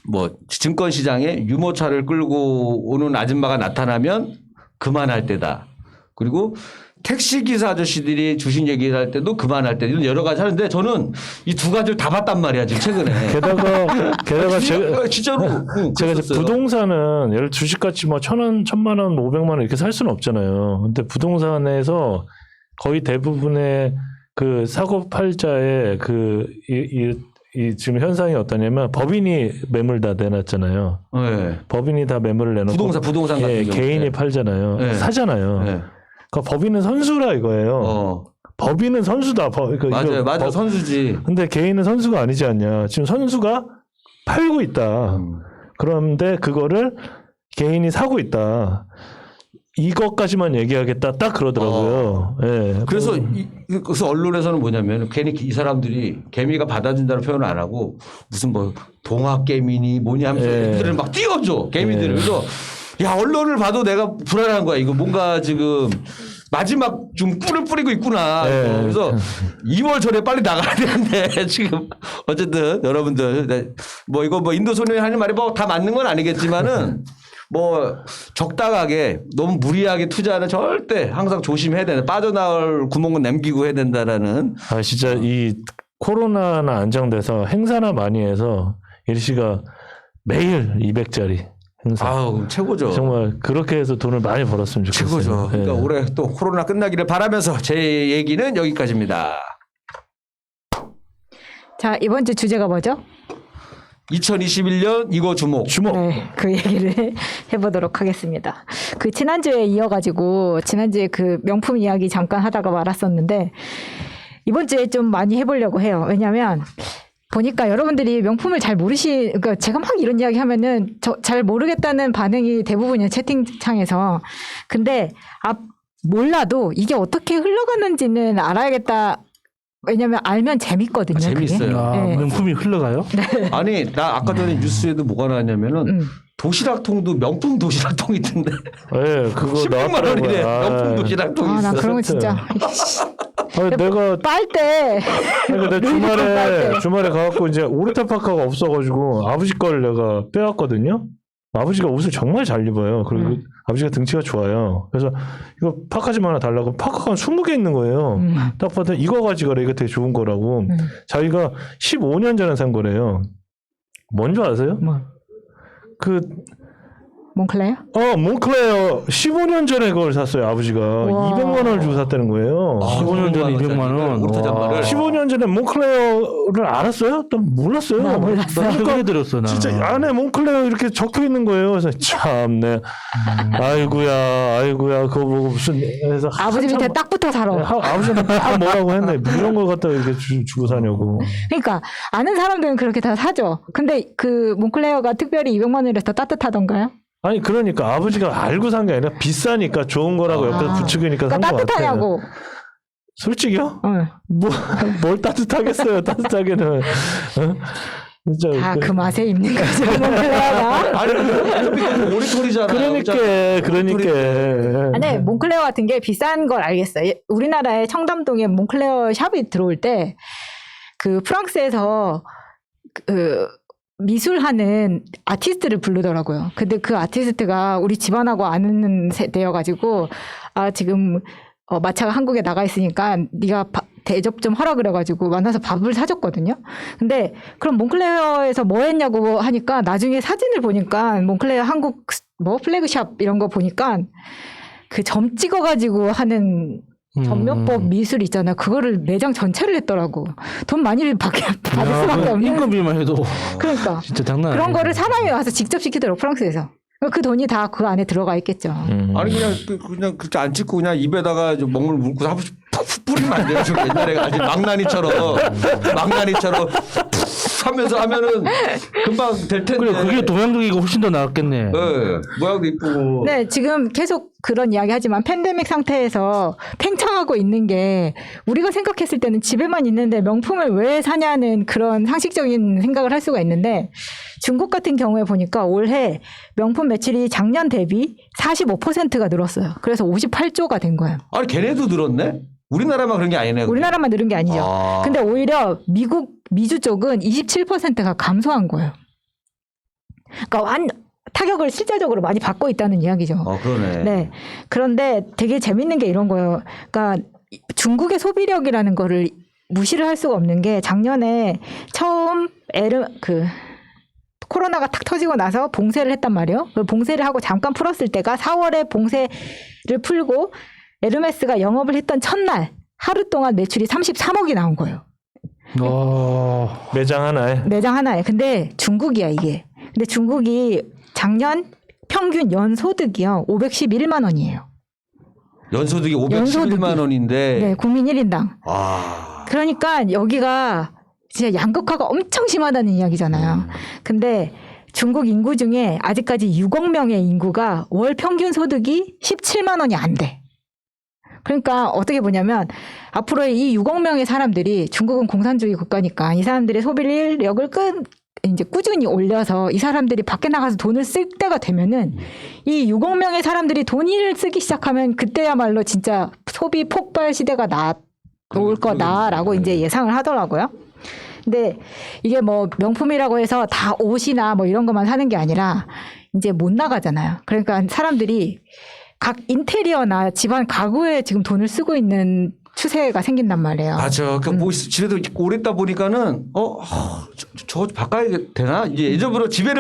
뭐 증권 시장에 유모차를 끌고 오는 아줌마가 나타나면 그만할 때다. 그리고 택시기사 아저씨들이 주식 얘기를 할 때도 그만할 때 이런 여러 가지 하는데 저는 이 두 가지를 다 봤단 말이야 지금 최근에. 게다가 진짜로 제가 이제 부동산은 예를 들어 주식같이 뭐 1,000원, 1,000만 원, 뭐 500만 원 이렇게 살 수는 없잖아요. 근데 부동산에서 거의 대부분의 그 사고 팔자의 이 지금 현상이 어떠냐면 법인이 매물 다 내놨잖아요. 네. 법인이 다 매물을 내놓고 부동산 같은 경우 개인이 팔잖아요. 네. 사잖아요. 네. 그러니까 법인은 선수라 이거예요. 법인은 선수다. 맞아요. 선수지. 근데 개인은 선수가 아니지 않냐. 지금 선수가 팔고 있다. 그런데 그거를 개인이 사고 있다. 이것까지만 얘기하겠다. 딱 그러더라고요. 예. 그래서 언론에서는 뭐냐면 괜히 이 사람들이 개미가 받아준다는 표현을 안 하고 무슨 뭐 동학개미니 뭐냐 하면서 애들을 막 띄워줘. 개미들을. 그래서 야 언론을 봐도 내가 불안한 거야. 이거 뭔가 지금 마지막 좀 꿀을 뿌리고 있구나. 그래서 2월 전에 빨리 나가야 되는데 지금 어쨌든 여러분들 뭐 이거 뭐 인도 소년이 하는 말이 뭐 다 맞는 건 아니겠지만은 뭐 적당하게 너무 무리하게 투자는 절대 항상 조심해야 되는 빠져나올 구멍은 남기고 해야 된다라는. 진짜 이 코로나나 안정돼서 행사나 많이 해서 일 씨가 매일 200짜리 행사. 아우 최고죠. 정말 그렇게 해서 돈을 많이 벌었으면 좋겠어요. 최고죠. 그러니까 올해 또 코로나 끝나기를 바라면서 제 얘기는 여기까지입니다. 자, 이번 주 주제가 뭐죠? 2021년 이거 주목. 네, 그 얘기를 해보도록 하겠습니다. 그 지난주에 이어가지고 지난주에 그 명품 이야기 잠깐 하다가 말았었는데 이번 주에 좀 많이 해보려고 해요. 왜냐하면 보니까 여러분들이 명품을 잘 그러니까 제가 막 이런 이야기 하면은 잘 모르겠다는 반응이 대부분이에요. 채팅창에서. 근데 몰라도 이게 어떻게 흘러가는지는 알아야겠다. 왜냐면 알면 재밌거든요. 재밌어요. 그게. 네. 명품이 흘러가요? 아니 나 아까 전에 뉴스에도 뭐가 나왔냐면은 도시락통도 명품 도시락통이 있던데. 네, 그거 16만 원이래. 명품 도시락통이 있어. 나 그런 거 진짜. 내가 빨대. 내가 주말에 가갖고 이제 오르타 파카가 없어가지고 아버지 걸 내가 빼왔거든요. 아버지가 옷을 정말 잘 입어요. 그리고 아버지가 등치가 좋아요. 그래서 이거 파카 좀 하나 달라고 파카가 한 20개 있는 거예요. 딱 봐도 이거 가지고라 이거 되게 좋은 거라고. 자기가 15년 전에 산 거래요. 뭔지 아세요? 뭐 그 몽클레어? 몽클레어 15년 전에 그걸 샀어요. 아버지가 와. 200만 원을 주고 샀다는 거예요. 15년 전에 200만 원. 오르타 잠바를. 15년 전에 몽클레어를 알았어요? 난 몰랐어요. 나 몰랐어요. 그러니까 해드렸어 나. 진짜 안에 몽클레어 이렇게 적혀 있는 거예요. 그래서 참네. 아이고야 그거 보고 무슨 그래서 아버지 밑에 한참 딱 붙어 살아. 아버지한테 다 뭐라고 했네. 이런 걸 갖다 이렇게 주고 사냐고. 그러니까 아는 사람들은 그렇게 다 사죠. 근데 그 몽클레어가 특별히 200만 원이라서 더 따뜻하던가요? 아니 그러니까 아버지가 알고 산 게 아니라 비싸니까 좋은 거라고 옆에서 부추기니까 산 그러니까 거 같아요. 따뜻하냐고. 솔직히요? 응. 뭘 따뜻하겠어요. 따뜻하게는. 어? 진짜 다 그 맛에 입는 거죠. 몽클레어가. 아니 근데 오리털이잖아요. 그러니까. 네, 몽클레어 같은 게 비싼 걸 알겠어요. 우리나라에 청담동에 몽클레어 샵이 들어올 때 그 프랑스에서 그 미술하는 아티스트를 부르더라고요. 근데 그 아티스트가 우리 집안하고 아는 세대여가지고 지금 마차가 한국에 나가 있으니까 네가 대접 좀 하라 그래가지고 만나서 밥을 사줬거든요. 근데 그럼 몽클레어에서 뭐 했냐고 하니까 나중에 사진을 보니까 몽클레어 한국 뭐 플래그샵 이런 거 보니까 그 점 찍어가지고 하는 전면법 미술 있잖아요. 그거를 매장 전체를 했더라고. 돈 많이 받을 수밖에 없는. 인건비만 해도 그러니까 진짜 장난 그런 아니에요. 거를 사람이 와서 직접 시키더라고 프랑스에서. 그 돈이 다 그 안에 들어가 있겠죠. 아니 그냥 그렇게 안 찍고 그냥 입에다가 좀 먹물 묻고 한 번씩 푹 뿌리면 안 돼요. 저 옛날에 아주 망나니처럼 푹 하면서 하면은 금방 될 텐데. 그래 그게 동양적이고 훨씬 더 나았겠네. 네, 모양도 이쁘고. 네, 지금 계속 그런 이야기 하지만 팬데믹 상태에서 팽창하고 있는 게 우리가 생각했을 때는 집에만 있는데 명품을 왜 사냐는 그런 상식적인 생각을 할 수가 있는데 중국 같은 경우에 보니까 올해 명품 매출이 작년 대비 45%가 늘었어요. 그래서 58조가 된 거예요. 아니 걔네도 늘었네. 우리나라만 그런 게 아니네. 우리나라만 늘은 게 아니죠. 아. 근데 오히려 미주 쪽은 27%가 감소한 거예요. 그러니까 타격을 실질적으로 많이 받고 있다는 이야기죠. 그러네. 네. 그런데 되게 재밌는 게 이런 거예요. 그러니까 중국의 소비력이라는 거를 무시를 할 수가 없는 게 작년에 처음 코로나가 탁 터지고 나서 봉쇄를 했단 말이에요. 봉쇄를 하고 잠깐 풀었을 때가 4월에 봉쇄를 풀고 에르메스가 영업을 했던 첫날 하루 동안 매출이 33억이 나온 거예요. 매장 하나에. 매장 하나에. 근데 중국이야 이게. 근데 중국이 작년 평균 연소득이요 511만 원이에요. 연소득이 511만 원인데. 네, 국민 1인당. 아. 그러니까 여기가 진짜 양극화가 엄청 심하다는 이야기잖아요. 근데 중국 인구 중에 아직까지 6억 명의 인구가 월 평균 소득이 17만 원이 안 돼. 그러니까 어떻게 보냐면 앞으로 이 6억 명의 사람들이 중국은 공산주의 국가니까 이 사람들의 소비력을 이제 꾸준히 올려서 이 사람들이 밖에 나가서 돈을 쓸 때가 되면은 이 6억 명의 사람들이 돈을 쓰기 시작하면 그때야말로 진짜 소비 폭발 시대가 올 거다라고 이제 예상을 하더라고요. 근데 이게 뭐 명품이라고 해서 다 옷이나 뭐 이런 것만 사는 게 아니라 이제 못 나가잖아요. 그러니까 사람들이 각 인테리어나 집안 가구에 지금 돈을 쓰고 있는 추세가 생긴단 말이에요. 맞아. 뭐 집에도 오래 있다 보니까는 저 바꿔야 되나? 이제 예전부터 집에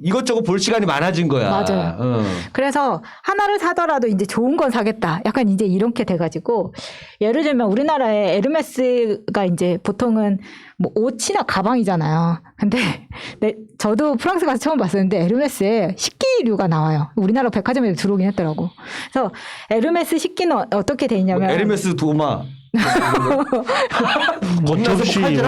이것저것 볼 시간이 많아진 거야. 맞아요. 그래서 하나를 사더라도 이제 좋은 건 사겠다. 약간 이제 이렇게 돼가지고 예를 들면 우리나라에 에르메스가 이제 보통은 뭐 옷이나 가방이잖아요. 근데 저도 프랑스 가서 처음 봤었는데 에르메스에 식기류가 나와요. 우리나라 백화점에 들어오긴 했더라고. 그래서 에르메스 식기는 어떻게 돼 있냐면 에르메스 도마. 뭐 접시, 접시.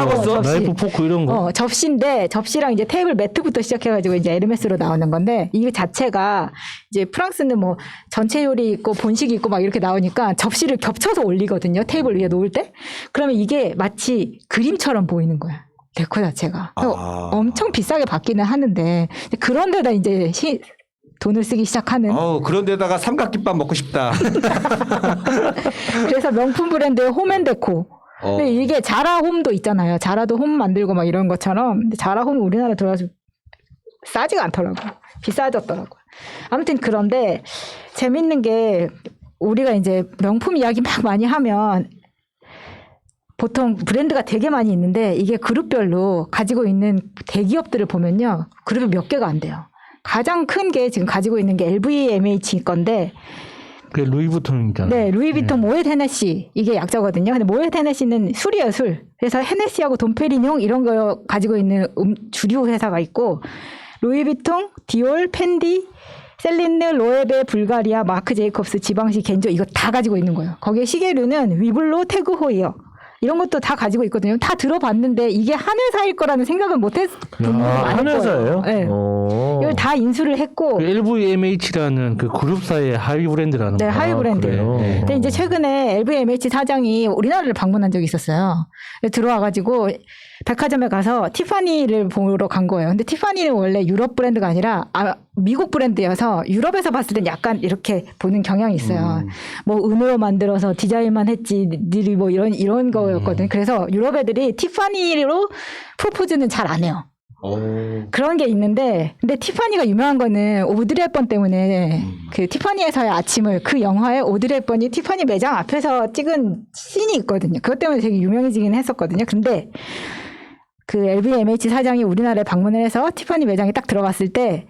나이프 포크 이런 거. 접시인데 접시랑 이제 테이블 매트부터 시작해가지고 이제 에르메스로 나오는 건데 이 자체가 이제 프랑스는 뭐 전체 요리 있고 본식이 있고 막 이렇게 나오니까 접시를 겹쳐서 올리거든요. 테이블 위에 놓을 때. 그러면 이게 마치 그림처럼 보이는 거야. 데코 자체가. 그래서 엄청 비싸게 받기는 하는데 그런 데다 이제 돈을 쓰기 시작하는. 그런 데다가 삼각김밥 먹고 싶다. 그래서 명품 브랜드의 홈앤데코. 근데 이게 자라홈도 있잖아요. 자라도 홈 만들고 막 이런 것처럼. 근데 자라홈 우리나라 들어가서 싸지가 않더라고요. 비싸졌더라고요. 아무튼 그런데 재밌는 게 우리가 이제 명품 이야기 막 많이 하면 보통 브랜드가 되게 많이 있는데 이게 그룹별로 가지고 있는 대기업들을 보면요. 그룹이 몇 개가 안 돼요. 가장 큰 게 지금 가지고 있는 게 LVMH 건데 그게 루이비통이잖아요. 네, 루이비통 모ët 헤네시 이게 약자거든요. 근데 모ët 헤네시는 술이에요, 술. 그래서 헤네시하고 돈페리뇽 이런 거 가지고 있는 주류 회사가 있고 루이비통, 디올, 펜디, 셀린느, 로에베, 불가리아, 마크 제이콥스, 지방시, 겐조 이거 다 가지고 있는 거예요. 거기에 시계류는 위블로, 태그 호이어 이런 것도 다 가지고 있거든요. 다 들어봤는데 이게 한 회사일 거라는 생각은 못했 분들이 많을 한 거예요. 회사예요? 네. 이걸 다 인수를 했고 그 LVMH라는 그 그룹사의 하위 브랜드라는 네, 거예요. 하위 브랜드. 그래요? 근데 이제 최근에 LVMH 사장이 우리나라를 방문한 적이 있었어요. 들어와가지고 백화점에 가서 티파니를 보러 간 거예요. 근데 티파니는 원래 유럽 브랜드가 아니라 미국 브랜드여서 유럽에서 봤을 땐 약간 이렇게 보는 경향이 있어요. 뭐 은으로 만들어서 디자인만 했지, 니들이 뭐 이런 거였거든요. 그래서 유럽 애들이 티파니로 프로포즈는 잘 안 해요. 그런 게 있는데, 근데 티파니가 유명한 거는 오드리 헵번 때문에 그 티파니에서의 아침을 그 영화에 오드리 헵번이 티파니 매장 앞에서 찍은 씬이 있거든요. 그것 때문에 되게 유명해지긴 했었거든요. 근데 그 LVMH 사장이 우리나라에 방문을 해서 티파니 매장에 딱 들어갔을 때,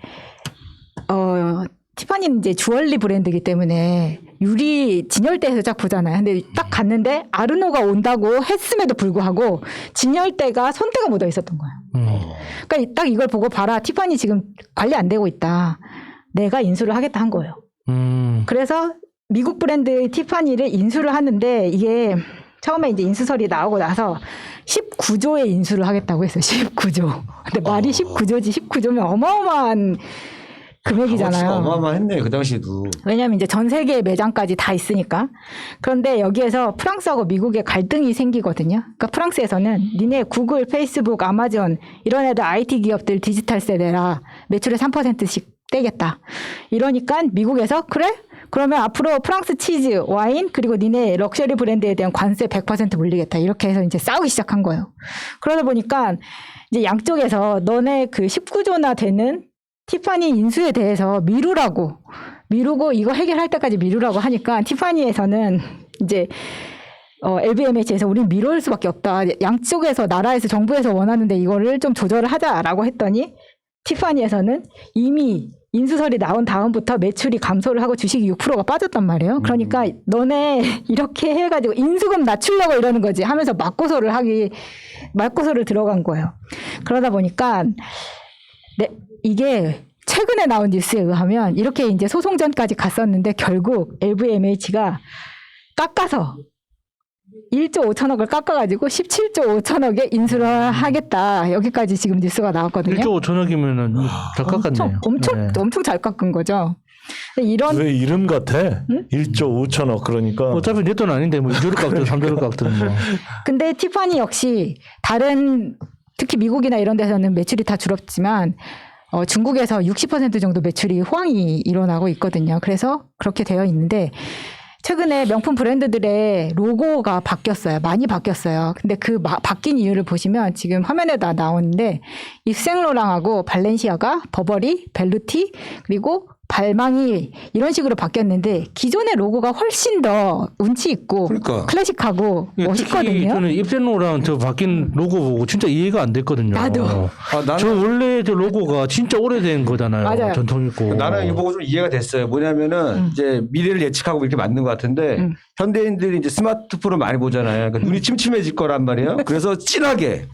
티파니는 이제 주얼리 브랜드이기 때문에 유리 진열대에서 딱 보잖아요. 근데 딱 갔는데 아르노가 온다고 했음에도 불구하고 진열대가 손때가 묻어 있었던 거예요. 그러니까 딱 이걸 보고 봐라. 티파니 지금 관리 안 되고 있다. 내가 인수를 하겠다 한 거예요. 그래서 미국 브랜드 티파니를 인수를 하는데 이게 처음에 이제 인수설이 나오고 나서 19조의 인수를 하겠다고 했어요. 19조. 근데 말이 19조지. 19조면 어마어마한 금액이잖아요. 어마어마했네 그 당시에도. 왜냐하면 이제 전 세계 매장까지 다 있으니까. 그런데 여기에서 프랑스하고 미국의 갈등이 생기거든요. 그러니까 프랑스에서는 니네 구글, 페이스북, 아마존 이런 애들 IT 기업들 디지털 세대라 매출의 3%씩 떼겠다. 이러니까 미국에서 그래? 그러면 앞으로 프랑스 치즈, 와인 그리고 니네 럭셔리 브랜드에 대한 관세 100% 물리겠다. 이렇게 해서 이제 싸우기 시작한 거예요. 그러다 보니까 이제 양쪽에서 너네 그 19조나 되는 티파니 인수에 대해서 미루고 이거 해결할 때까지 미루라고 하니까 티파니에서는 이제 LVMH에서 우린 미룰 수밖에 없다. 양쪽에서 나라에서 정부에서 원하는데 이거를 좀 조절을 하자라고 했더니 티파니에서는 이미 인수설이 나온 다음부터 매출이 감소를 하고 주식이 6%가 빠졌단 말이에요. 그러니까 너네 이렇게 해가지고 인수금 낮추려고 이러는 거지 하면서 맞고소를 들어간 거예요. 그러다 보니까 이게 최근에 나온 뉴스에 의하면 이렇게 이제 소송전까지 갔었는데 결국 LVMH가 깎아서 1조 5천억을 깎아가지고 17조 5천억에 인수를 하겠다. 여기까지 지금 뉴스가 나왔거든요. 1조 5천억이면은 잘 깎았네요. 엄청 잘 깎은 거죠. 이런 왜 이름 같아? 1조 5천억 그러니까. 어차피 내 돈 아닌데 뭐 2조를 깎든 3조를 깎든 뭐. 근데 티파니 역시 다른 특히 미국이나 이런 데서는 매출이 다 줄었지만 중국에서 60% 정도 매출이 호황이 일어나고 있거든요. 그래서 그렇게 되어 있는데 최근에 명품 브랜드들의 로고가 바뀌었어요. 많이 바뀌었어요. 근데 그 바뀐 이유를 보시면 지금 화면에다 나오는데 이브생로랑하고 발렌시아가, 버버리, 벨루티 그리고 발망이 이런 식으로 바뀌었는데 기존의 로고가 훨씬 더 운치 있고 그러니까. 클래식하고 특히 멋있거든요. 저는 입센로랑 저 바뀐 로고 보고 진짜 이해가 안 됐거든요. 나도. 저 원래 저 로고가 진짜 오래된 거잖아요. 맞아요. 전통 있고. 나는 이거 보고 좀 이해가 됐어요. 뭐냐면은 이제 미래를 예측하고 이렇게 만든 것 같은데 현대인들이 이제 스마트폰을 많이 보잖아요. 그러니까 눈이 침침해질 거란 말이에요. 그래서 진하게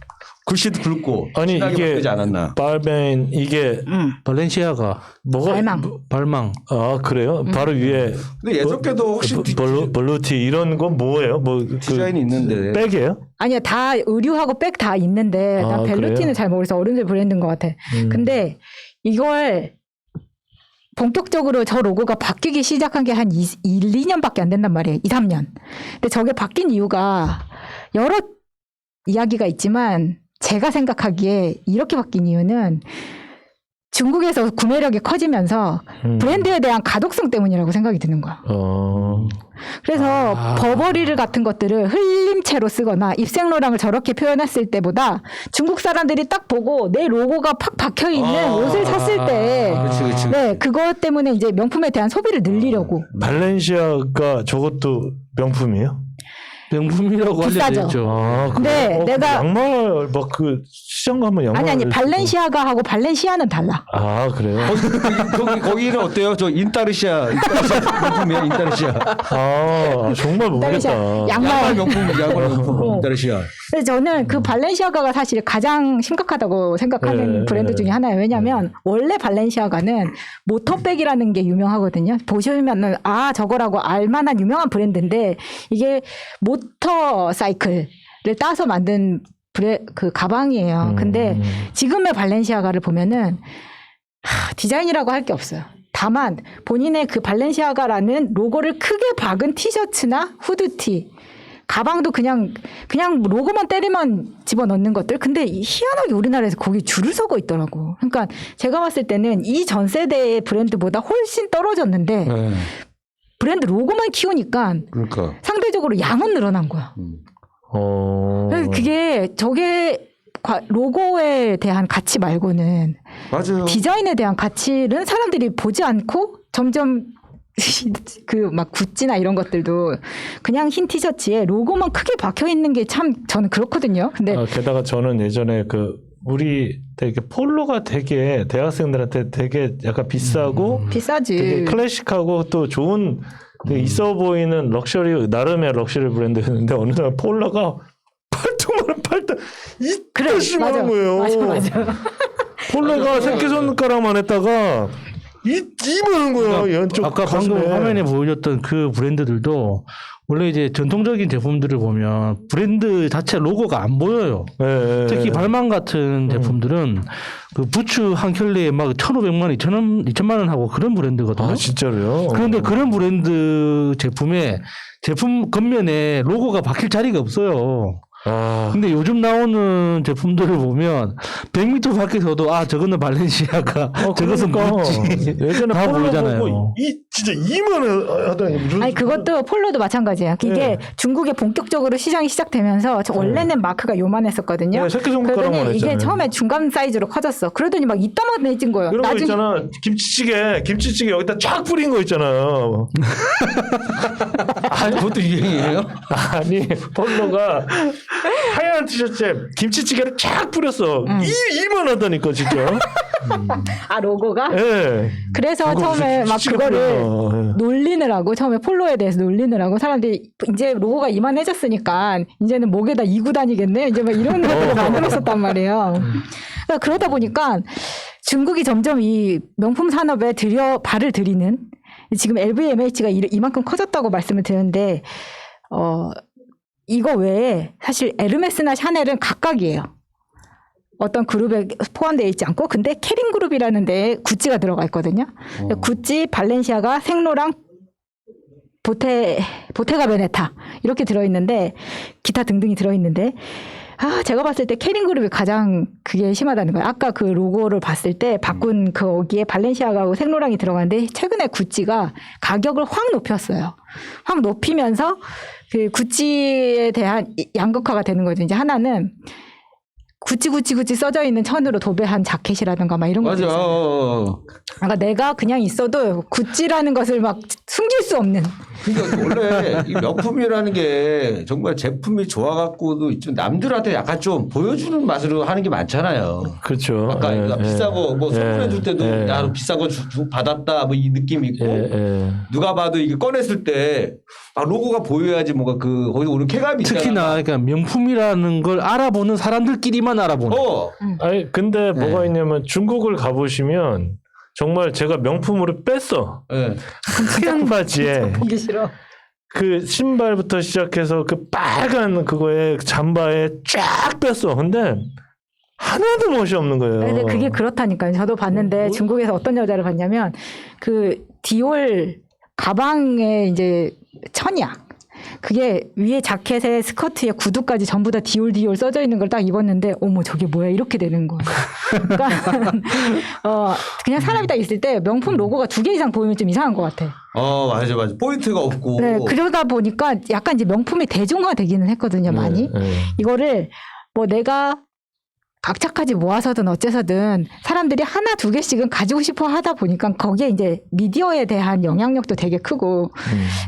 글씨도 굵고 아니 진하게 이게 바뀌지 않았나. 발벤 이게 발렌시아가 뭐가 발망. 아 그래요? 바로 위에 근데 예전께도 혹시 블루티 이런 건 뭐예요? 그 디자인이 있는데. 백이에요? 아니요, 다 의류하고 백 다 있는데 난 벨루티는 그래요? 잘 모르겠어. 어른들 브랜드인 것 같아. 근데 이걸 본격적으로 저 로고가 바뀌기 시작한 게 한 2년밖에 안 된단 말이에요. 2, 3년. 근데 저게 바뀐 이유가 여러 이야기가 있지만 제가 생각하기에 이렇게 바뀐 이유는 중국에서 구매력이 커지면서 브랜드에 대한 가독성 때문이라고 생각이 드는 거야. 그래서 버버리를 같은 것들을 그림체로 쓰거나 입생로랑을 저렇게 표현했을 때보다 중국 사람들이 딱 보고 내 로고가 팍 박혀 있는 옷을 샀을 때, 그렇지. 네, 그것 때문에 이제 명품에 대한 소비를 늘리려고. 발렌시아가 저것도 명품이에요? 명품이라고 비싸죠. 알려져 아, 네, 그래요? 내가- 양말 막 그 시장 가면 양말 아니 발렌시아가하고 발렌시아는 달라. 아 그래요? 거기는 어때요? 저 인타르시아 명품이야 인타르시아. 아 정말 모르겠다. 양말 양말 명품 인타르시아. 그래서 저는 그 발렌시아가가 사실 가장 심각하다고 생각하는 네, 브랜드 네. 중에 하나예요. 왜냐하면 원래 발렌시아가는 모터백이라는 게 유명하거든요. 보시면은 아 저거라고 알만한 유명한 브랜드인데 이게 모터사이클을 따서 만든 그 가방이에요. 근데 지금의 발렌시아가를 보면은 디자인이라고 할 게 없어요. 다만 본인의 그 발렌시아가라는 로고를 크게 박은 티셔츠나 후드티, 가방도 그냥 로고만 때리면 집어넣는 것들. 근데 희한하게 우리나라에서 거기 줄을 서고 있더라고. 그러니까 제가 봤을 때는 이 전 세대의 브랜드보다 훨씬 떨어졌는데 네. 브랜드 로고만 키우니까 그러니까. 상대적으로 양은 늘어난 거야. 그래서 저게 로고에 대한 가치 말고는 맞아요. 디자인에 대한 가치는 사람들이 보지 않고 점점 그 막 구찌나 이런 것들도 그냥 흰 티셔츠에 로고만 크게 박혀 있는 게 참 저는 그렇거든요. 근데 게다가 저는 예전에 우리 되게 폴로가 되게 대학생들한테 되게 약간 비싸고 비싸지. 되게 클래식하고 또 좋은 되게 있어 보이는 나름의 럭셔리 브랜드였는데 어느 날 폴로가 팔뚝 그래, 심한 거예요. 맞아. 폴로가 새끼손가락만 했다가 이만한 거야. 왼쪽 아까 방금 가슴에. 화면에 보여줬던 그 브랜드들도 원래 이제 전통적인 제품들을 보면 브랜드 자체 로고가 안 보여요. 예, 특히 발망 같은 제품들은 그 부츠 한 켤레에 막 1,500만 원, 2천만 원 하고 그런 브랜드거든요. 아 진짜로요? 그런데 그런 브랜드 제품에 제품 겉면에 로고가 박힐 자리가 없어요. 아, 근데 요즘 나오는 제품들을 보면 100m 밖에서도 아 저거는 발렌시아가 저것은 그러니까. 구찌 예전에 다 폴로 보이잖아요. 보고 진짜 이만하다니. 아니 그것도 폴로도 마찬가지예요. 이게 네. 중국에 본격적으로 시장이 시작되면서 원래는 마크가 요만했었거든요. 네, 새끼손가락만 그러더니 이게 했잖아요. 처음에 중간 사이즈로 커졌어. 그러더니 막 이따만해진 거예요. 이런 거 있잖아. 김치찌개 여기다 쫙 뿌린 거 있잖아요. 아니 그것도 유행이에요? 아니 폴로가 하얀 티셔츠에 김치찌개를 쫙 뿌렸어. 이만하다니까 진짜. 아 로고가? 예. 그래서 처음에 막 김치찌개 그거를 뿌려. 놀리느라고 처음에 폴로에 대해서 놀리느라고 사람들이 이제 로고가 이만해졌으니까 이제는 목에다 이고 다니겠네 이제 막 이런 것들을 만들었었단 말이에요. 그러니까 그러다 보니까 중국이 점점 이 명품 산업에 발을 들이는 지금 LVMH가 이만큼 커졌다고 말씀을 드렸는데 이거 외에 사실 에르메스나 샤넬은 각각이에요. 어떤 그룹에 포함되어 있지 않고 근데 캐링 그룹이라는 데에 구찌가 들어가 있거든요. 구찌, 발렌시아가, 생로랑, 보테가 베네타 이렇게 들어있는데 기타 등등이 들어있는데 제가 봤을 때 캐링 그룹이 가장 그게 심하다는 거예요. 아까 그 로고를 봤을 때 바꾼 거기에 발렌시아가하고 생로랑이 들어가는데 최근에 구찌가 가격을 확 높였어요. 확 높이면서 그 구찌에 대한 양극화가 되는 거죠. 이제 하나는 구찌 써져 있는 천으로 도배한 자켓이라든가 막 이런 것들 맞아. 있어요. 그러니까 내가 그냥 있어도 구찌라는 것을 막 숨길 수 없는. 그러니까 원래 이 명품이라는 게 정말 제품이 좋아갖고도 좀 남들한테 약간 좀 보여주는 맛으로 하는 게 많잖아요. 그렇죠. 아까 예, 비싼 거 뭐 선물해 줄 때도 예. 야 비싼 거 받았다 뭐 이 느낌이 있고 누가 봐도 이게 꺼냈을 때 로고가 보여야지 뭔가 거기서 오는 쾌감이 있잖아. 특히나 그러니까 명품이라는 걸 알아보는 사람들끼리만 알아보는. 아니 근데 뭐가 있냐면 중국을 가보시면 정말 제가 명품으로 뺐어. 네. 하얀 바지에 보기 싫어. 그 신발부터 시작해서 그 빨간 그거에 잠바에 쫙 뺐어. 근데 하나도 멋이 없는 거예요. 근데 그게 그렇다니까요. 저도 봤는데 중국에서 어떤 여자를 봤냐면 그 디올 가방에 이제 천이야. 그게 위에 자켓에 스커트에 구두까지 전부 다 디올 써져 있는 걸 딱 입었는데 어머 저게 뭐야 이렇게 되는 거예요. 그러니까 그냥 사람이 딱 있을 때 명품 로고가 2개 이상 보이면 좀 이상한 것 같아. 맞아. 포인트가 없고. 네, 그러다 보니까 약간 이제 명품이 대중화되기는 했거든요, 많이. 이거를 뭐 내가 각착하지 모아서든 어째서든 사람들이 하나 2개씩은 가지고 싶어 하다 보니까 거기에 이제 미디어에 대한 영향력도 되게 크고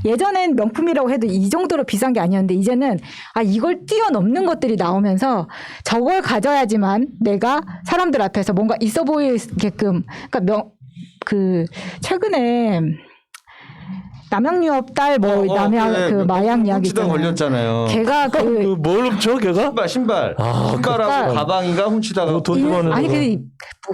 예전엔 명품이라고 해도 이 정도로 비싼 게 아니었는데 이제는 이걸 뛰어넘는 것들이 나오면서 저걸 가져야지만 내가 사람들 앞에서 뭔가 있어 보이게끔 그러니까 최근에 남양유업 딸 남양 그 마약 이야기 훔치다 있잖아요. 걸렸잖아요. 걔가 뭘 훔쳐 걔가? 신발하고 그러니까 가방인가 훔치다가 돈 주면은 아니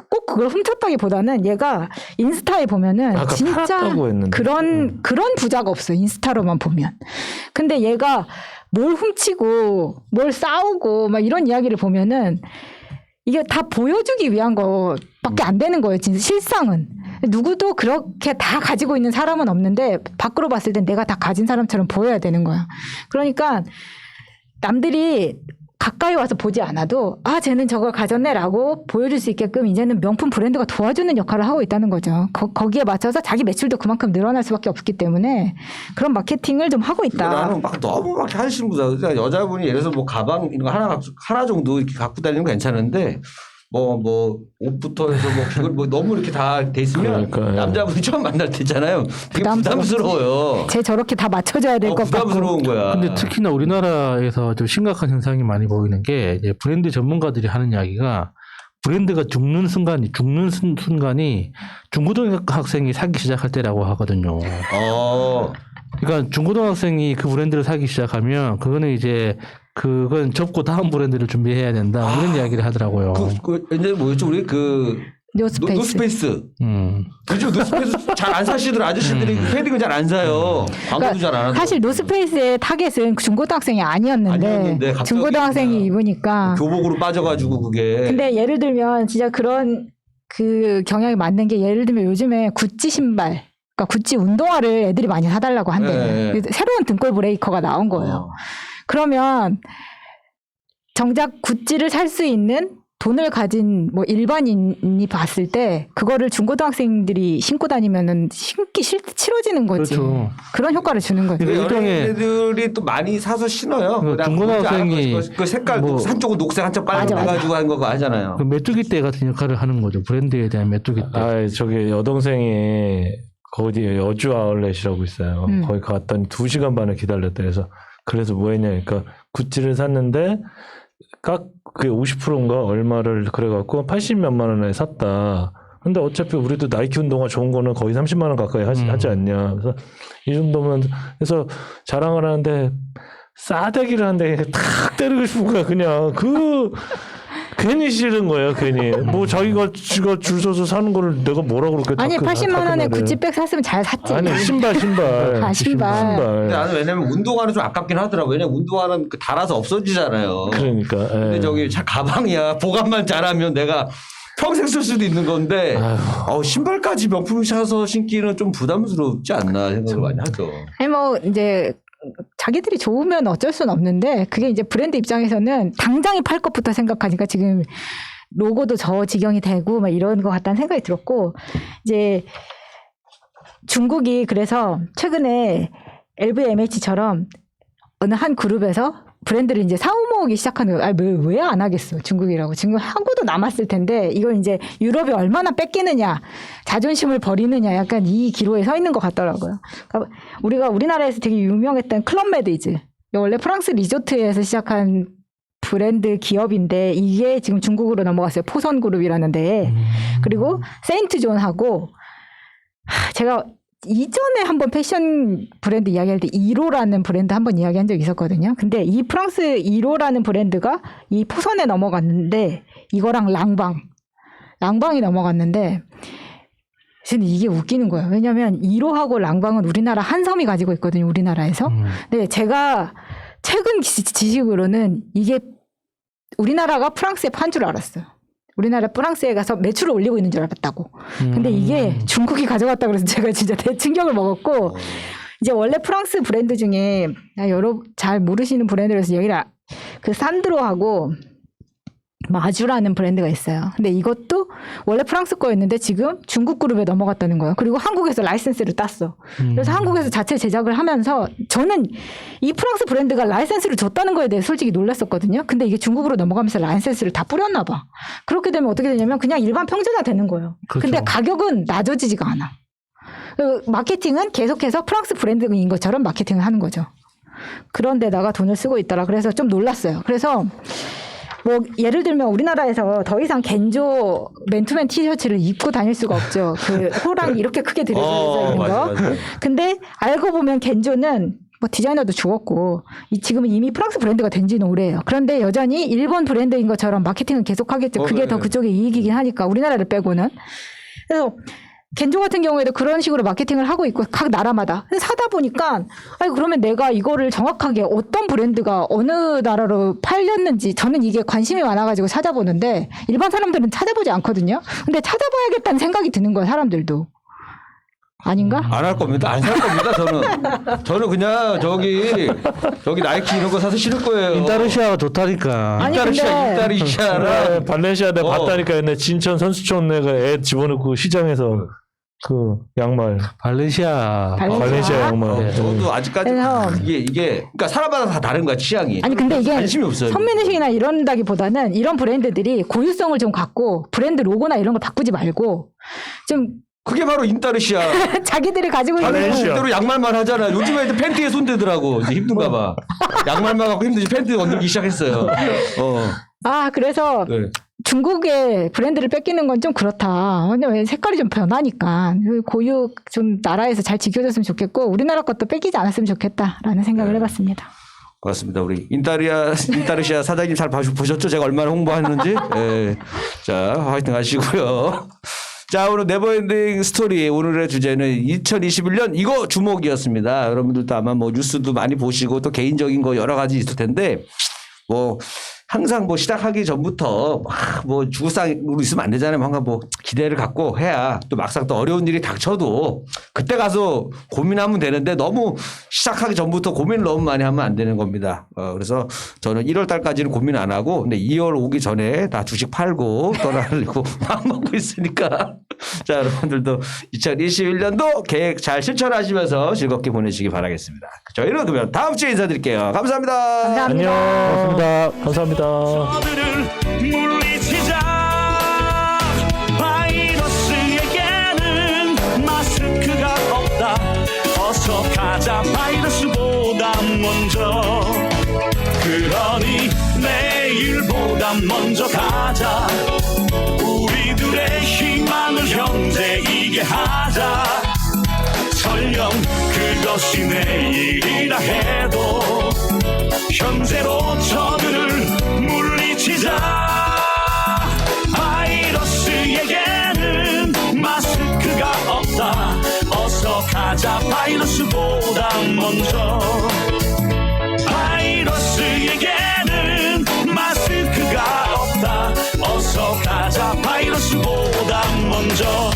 꼭 그걸 훔쳤다기보다는 얘가 인스타에 보면은 진짜 팔았다고 했는데. 그런 부자가 없어 인스타로만 보면. 근데 얘가 뭘 훔치고 뭘 싸우고 막 이런 이야기를 보면은 이게 다 보여주기 위한 거밖에 안 되는 거예요. 진짜 실상은. 누구도 그렇게 다 가지고 있는 사람은 없는데 밖으로 봤을 땐 내가 다 가진 사람처럼 보여야 되는 거야. 그러니까 남들이 가까이 와서 보지 않아도 쟤는 저걸 가졌네라고 보여줄 수 있게끔 이제는 명품 브랜드가 도와주는 역할을 하고 있다는 거죠. 거기에 맞춰서 자기 매출도 그만큼 늘어날 수밖에 없기 때문에 그런 마케팅을 좀 하고 있다. 나는 너무 막 하시는 분들 여자분이 예를 들어서 뭐 가방 이런 거 하나 정도 이렇게 갖고 다니는 건 괜찮은데 뭐 옷부터 해서 이걸 너무 이렇게 다 돼 있으면 그러니까, 남자분이 처음 만날 때 있잖아요. 되게 부담스러워요. 쟤 저렇게 다 맞춰줘야 될 것 같고. 부담스러운 거야. 근데 특히나 우리나라에서 좀 심각한 현상이 많이 보이는 게 이제 브랜드 전문가들이 하는 이야기가 브랜드가 죽는 순간이 중고등학생이 사기 시작할 때라고 하거든요. 그러니까 중고등학생이 그 브랜드를 사기 시작하면 그건 접고 다음 브랜드를 준비해야 된다 이런 이야기를 하더라고요. 이제 뭐였죠 우리 노스페이스. 요즘 노스페이스 잘 안 사시더라. 아저씨들이 패딩을 잘 안 사요. 광고도 잘 안 하고. 사실 노스페이스의 타겟은 중고등학생이 아니었는데 중고등학생이 입으니까 교복으로 빠져가지고 그게. 근데 예를 들면 진짜 그런 그 경향이 맞는 게 예를 들면 요즘에 구찌 신발 그러니까 구찌 운동화를 애들이 많이 사달라고 한대. 네. 새로운 등골 브레이커가 나온 거예요. 그러면 정작 구찌를 살 수 있는 돈을 가진 뭐 일반인이 봤을 때 그거를 중고등학생들이 신고 다니면은 신기 싫어지는 거지. 그렇죠. 그런 효과를 주는 거죠. 애들이 또 많이 사서 신어요. 중고등학생이 그 색깔 한쪽은 녹색 한쪽 빨간 해가지고 한 거 하잖아요. 그 메뚜기 떼 같은 역할을 하는 거죠. 브랜드에 대한 메뚜기 떼. 저기 여동생이 거기 여주 아울렛이라고 있어요. 거기 갔더니 2시간 반을 기다렸다. 그래서 뭐 했냐. 그러니까 구찌를 샀는데 그게 50%인가 얼마를 그래갖고 80몇만 원에 샀다. 근데 어차피 우리도 나이키 운동화 좋은 거는 거의 30만 원 가까이 하지 않냐. 그래서 이 정도면 그래서 자랑을 하는데 싸대기를 하는데 탁 때리고 싶은 거야. 그냥 괜히 싫은 거예요. 괜히 뭐 자기가 줄 서서 사는 거를 내가 뭐라 그렇게 아니 80만 원에 구찌백 샀으면 잘 샀지. 아니 신발. 신발. 근데 나는 왜냐면 운동화는 좀 아깝긴 하더라고. 왜냐면 운동화는 달아서 없어지잖아요. 그러니까. 근데 저기 가방이야. 보관만 잘하면 내가 평생 쓸 수도 있는 건데 신발까지 명품을 사서 신기는 좀 부담스럽지 않나 생각을 많이 하죠. 아니 뭐 이제 자기들이 좋으면 어쩔 수는 없는데 그게 이제 브랜드 입장에서는 당장에 팔 것부터 생각하니까 지금 로고도 저 지경이 되고 막 이런 것 같다는 생각이 들었고 이제 중국이 그래서 최근에 LVMH처럼 어느 한 그룹에서 브랜드를 이제 사후 모으기 시작하는 거예요. 왜 안 하겠어? 중국이라고. 지금 한국도 남았을 텐데 이걸 이제 유럽이 얼마나 뺏기느냐, 자존심을 버리느냐 약간 이 기로에 서 있는 것 같더라고요. 그러니까 우리나라에서 되게 유명했던 클럽 메디즈. 원래 프랑스 리조트에서 시작한 브랜드 기업인데 이게 지금 중국으로 넘어갔어요. 포선 그룹이라는 데에. 그리고 세인트 존하고 제가 이전에 한번 패션 브랜드 이야기할 때 1호라는 브랜드 한번 이야기한 적이 있었거든요. 근데 이 프랑스 1호라는 브랜드가 이 포선에 넘어갔는데 이거랑 랑방이 넘어갔는데 근데 이게 웃기는 거예요. 왜냐하면 1호하고 랑방은 우리나라 한섬이 가지고 있거든요. 우리나라에서. 근데 제가 최근 지식으로는 이게 우리나라가 프랑스에 판 줄 알았어요. 우리나라 프랑스에 가서 매출을 올리고 있는 줄 알았다고. 근데 이게 중국이 가져갔다 그래서 제가 진짜 대충격을 먹었고 이제 원래 프랑스 브랜드 중에 여러분 잘 모르시는 브랜드라서 여기를 그 산드로하고 마주라는 브랜드가 있어요. 근데 이것도 원래 프랑스 거였는데 지금 중국 그룹에 넘어갔다는 거예요. 그리고 한국에서 라이센스를 땄어. 그래서 한국에서 자체 제작을 하면서 저는 이 프랑스 브랜드가 라이센스를 줬다는 거에 대해 솔직히 놀랐었거든요. 근데 이게 중국으로 넘어가면서 라이센스를 다 뿌렸나 봐. 그렇게 되면 어떻게 되냐면 그냥 일반 평준화 되는 거예요. 그렇죠. 근데 가격은 낮아지지가 않아. 마케팅은 계속해서 프랑스 브랜드인 것처럼 마케팅을 하는 거죠. 그런데다가 돈을 쓰고 있더라. 그래서 좀 놀랐어요. 그래서 뭐 예를 들면 우리나라에서 더 이상 겐조 맨투맨 티셔츠를 입고 다닐 수가 없죠. 그 호랑이 이렇게 크게 들여져 있는 거. 맞아. 근데 알고 보면 겐조는 뭐 디자이너도 죽었고 지금은 이미 프랑스 브랜드가 된 지는 오래예요. 그런데 여전히 일본 브랜드인 것처럼 마케팅은 계속하겠죠. 그게 더 그쪽의 이익이긴 하니까 우리나라를 빼고는. 그래서 겐조 같은 경우에도 그런 식으로 마케팅을 하고 있고 각 나라마다 사다 보니까 아니 그러면 내가 이거를 정확하게 어떤 브랜드가 어느 나라로 팔렸는지 저는 이게 관심이 많아가지고 찾아보는데 일반 사람들은 찾아보지 않거든요. 근데 찾아봐야겠다는 생각이 드는 거예요. 사람들도. 아닌가? 안 할 겁니다. 안 살 겁니다. 저는 그냥 저기 나이키 이런 거 사서 신을 거예요. 인타르시아가 좋다니까. 아니, 인타르시아를 네, 발렌시아 내가 어. 봤다니까 옛날 진천 선수촌 내가 애 집어넣고 시장에서 그 양말 발렌시아 양말. 네. 저도 아직까지 그래서- 이게 그러니까 사람마다 다 다른 거야 취향이. 아니 근데 이게 관심이 없어요. 선민의식이나 이런다기보다는 이런 브랜드들이 고유성을 좀 갖고 브랜드 로고나 이런 걸 바꾸지 말고 좀 그게 바로 인타르시아. 자기들이 가지고 있는 발렌시아. 대로 양말만 하잖아. 요즘 애들 팬티에 손대더라고. 이제 힘든가 봐. 양말만 갖고 힘든지 팬티 건들기 시작했어요. 그래서 네. 중국의 브랜드를 뺏기는 건 좀 그렇다. 왜냐면 색깔이 좀 변하니까 고유 좀 나라에서 잘 지켜줬으면 좋겠고 우리나라 것도 뺏기지 않았으면 좋겠다라는 생각을 해봤습니다. 고맙습니다. 우리 인타르시아 사장님 잘 보셨죠? 제가 얼마나 홍보하는지. 예. 자, 화이팅 하시고요. 자, 오늘 네버엔딩 스토리 오늘의 주제는 2021년 이거 주목이었습니다. 여러분들도 아마 뭐 뉴스도 많이 보시고 또 개인적인 거 여러 가지 있을 텐데 뭐 항상 뭐 시작하기 전부터 막 뭐 주구상으로 있으면 안 되잖아요. 항상 뭐 기대를 갖고 해야 또 막상 또 어려운 일이 닥쳐도 그때 가서 고민하면 되는데 너무 시작하기 전부터 고민을 너무 많이 하면 안 되는 겁니다. 그래서 저는 1월 달까지는 고민 안 하고 근데 2월 오기 전에 다 주식 팔고 떠나려고 마음 먹고 있으니까 자, 여러분들도 2021년도 계획 잘 실천하시면서 즐겁게 보내시기 바라겠습니다. 저희는 그러면 다음 주에 인사드릴게요. 감사합니다. 감사합니다. 안녕. 감사합니다. 저들을 물리치자. 바이러스에게는 마스크가 없다. 어서 가자 바이러스보다 먼저. 그러니 내일보다 먼저 가자. 우리들의 희망을 형제이게 하자. 설령 그것이 내일이라 해도 현재로 저들을 물리치자. 바이러스에게는 마스크가 없다. 어서 가자 바이러스보다 먼저. 바이러스에게는 마스크가 없다. 어서 가자 바이러스보다 먼저.